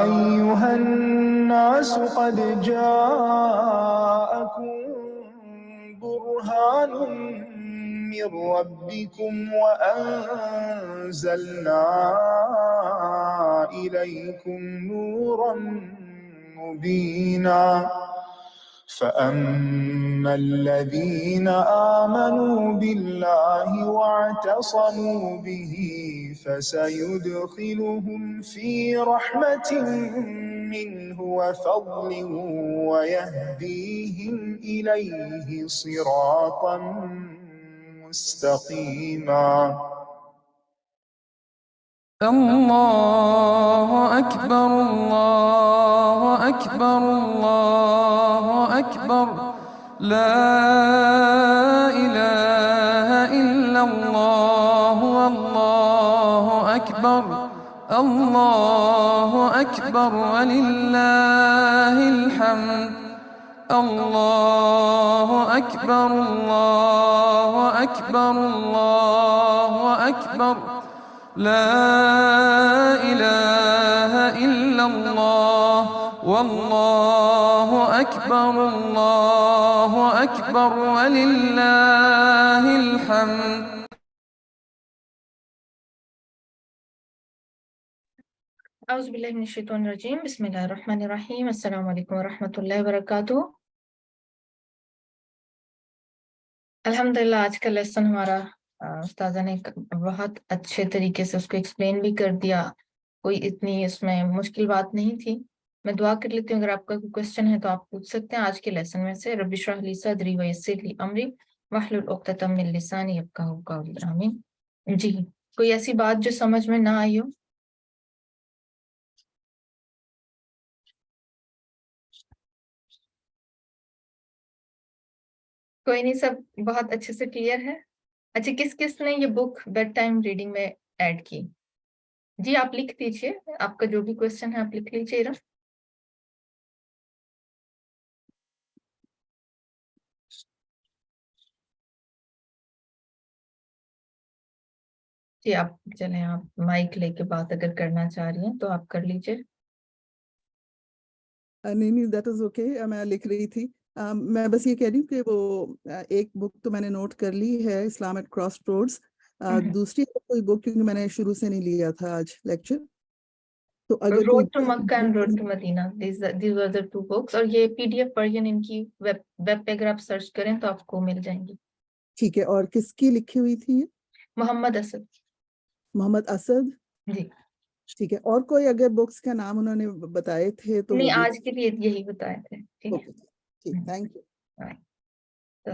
أيها الناس قد جاءكم برهان من ربكم وأنزلنا إليكم نورا مبينا فأما الذين آمنوا بالله واعتصموا به فسيدخلهم في رحمة منه وفضل ويهديهم إليه صراطا مستقيما. الله أكبر الله أكبر الله أكبر لا إله إلا الله والله أكبر الله أكبر ولله الحمد. الله أكبر الله أكبر الله أكبر لا إله إلا الله والله أكبر الله أكبر ولله الحمد. اعوذ باللہ من الشیطان الرجیم، بسم اللہ الرحمن الرحیم. السلام علیکم ورحمۃ اللہ وبرکاتہ. الحمدللہ آج کا لیسن ہمارا استاذہ نے بہت اچھے طریقے سے اس کو ایکسپلین بھی کر دیا. کوئی اتنی اس میں مشکل بات نہیں تھی. میں دعا کر لیتی ہوں اگر آپ کا کوئی کوشچن ہے تو آپ پوچھ سکتے ہیں آج کے لیسن میں سے. رب اشرح لی صدری ویسر لی امری واحلل عقدۃ من لسانی یفقہوا قولی. آمین. جی کوئی ایسی بات جو سمجھ میں نہ آئی ہو؟ کوئی نہیں، سب بہت اچھے سے کلیئر ہے. اچھا، کس کس نے یہ بک بیڈ ٹائم ریڈنگ میں ایڈ کی؟ جی آپ لکھ دیجیے، آپ کا جو بھی کوشچن ہے آپ لکھ لیجیے. جی آپ چلیں، آپ مائک لے کے بات اگر کرنا چاہ رہی ہیں تو آپ کر لیجیے. نہیں دیٹ از اوکے. میں لکھ رہی تھی. میں بس یہ کہہ رہی ہوں کہ وہ ایک بک تو میں نے نوٹ کر لی ہے، اسلام ایٹ کراس روڈز. دوسری کوئی بک کیونکہ میں نے شروع سے نہیں لیا تھا آج لیکچر، تو اگر road to Mecca and road to Medina, these are the to books. اور یہ P D F version in کی ویب پہ اگر آپ سرچ کریں تو آپ کو مل جائیں گی. ٹھیک ہے. اور کس کی لکھی ہوئی تھی یہ؟ محمد اسد. محمد اسد. جی ٹھیک ہے. اور کوئی اگر بکس کا نام انہوں نے بتائے تھے تو نہیں، آج کے لیے یہی بتائے تھے. ٹھیک ہے، ٹھیک، تھینک یو. تو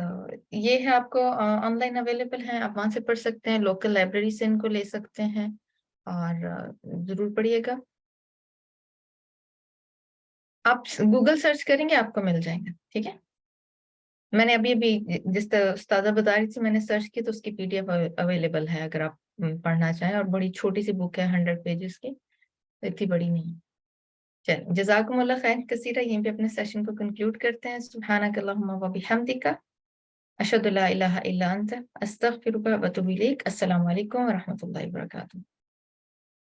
یہ ہے آپ کو آن لائن اویلیبل ہیں، آپ وہاں سے پڑھ سکتے ہیں، لوکل لائبریری سے ان کو لے سکتے ہیں اور ضرور پڑھیے گا. آپ گوگل سرچ کریں گے آپ کو مل جائیں گے. ٹھیک ہے، میں نے ابھی جس طرح استاذہ بتا رہی تھی میں نے سرچ کی تو اس کی پی ڈی ایف اویلیبل ہے اگر آپ پڑھنا چاہیں. اور بڑی چھوٹی سی بک ہے 100 پیجز کی، اتنی بڑی نہیں. چل جزاکم اللہ خیر کثیرہ. یہیں پہ اپنے سیشن کو کنکلوڈ کرتے ہیں. سبحانک اللہم و بحمدک، اشہد لا الہ الا انت، استغفرک و اتوب الیک. السلام علیکم و رحمۃ اللہ وبرکاتہ.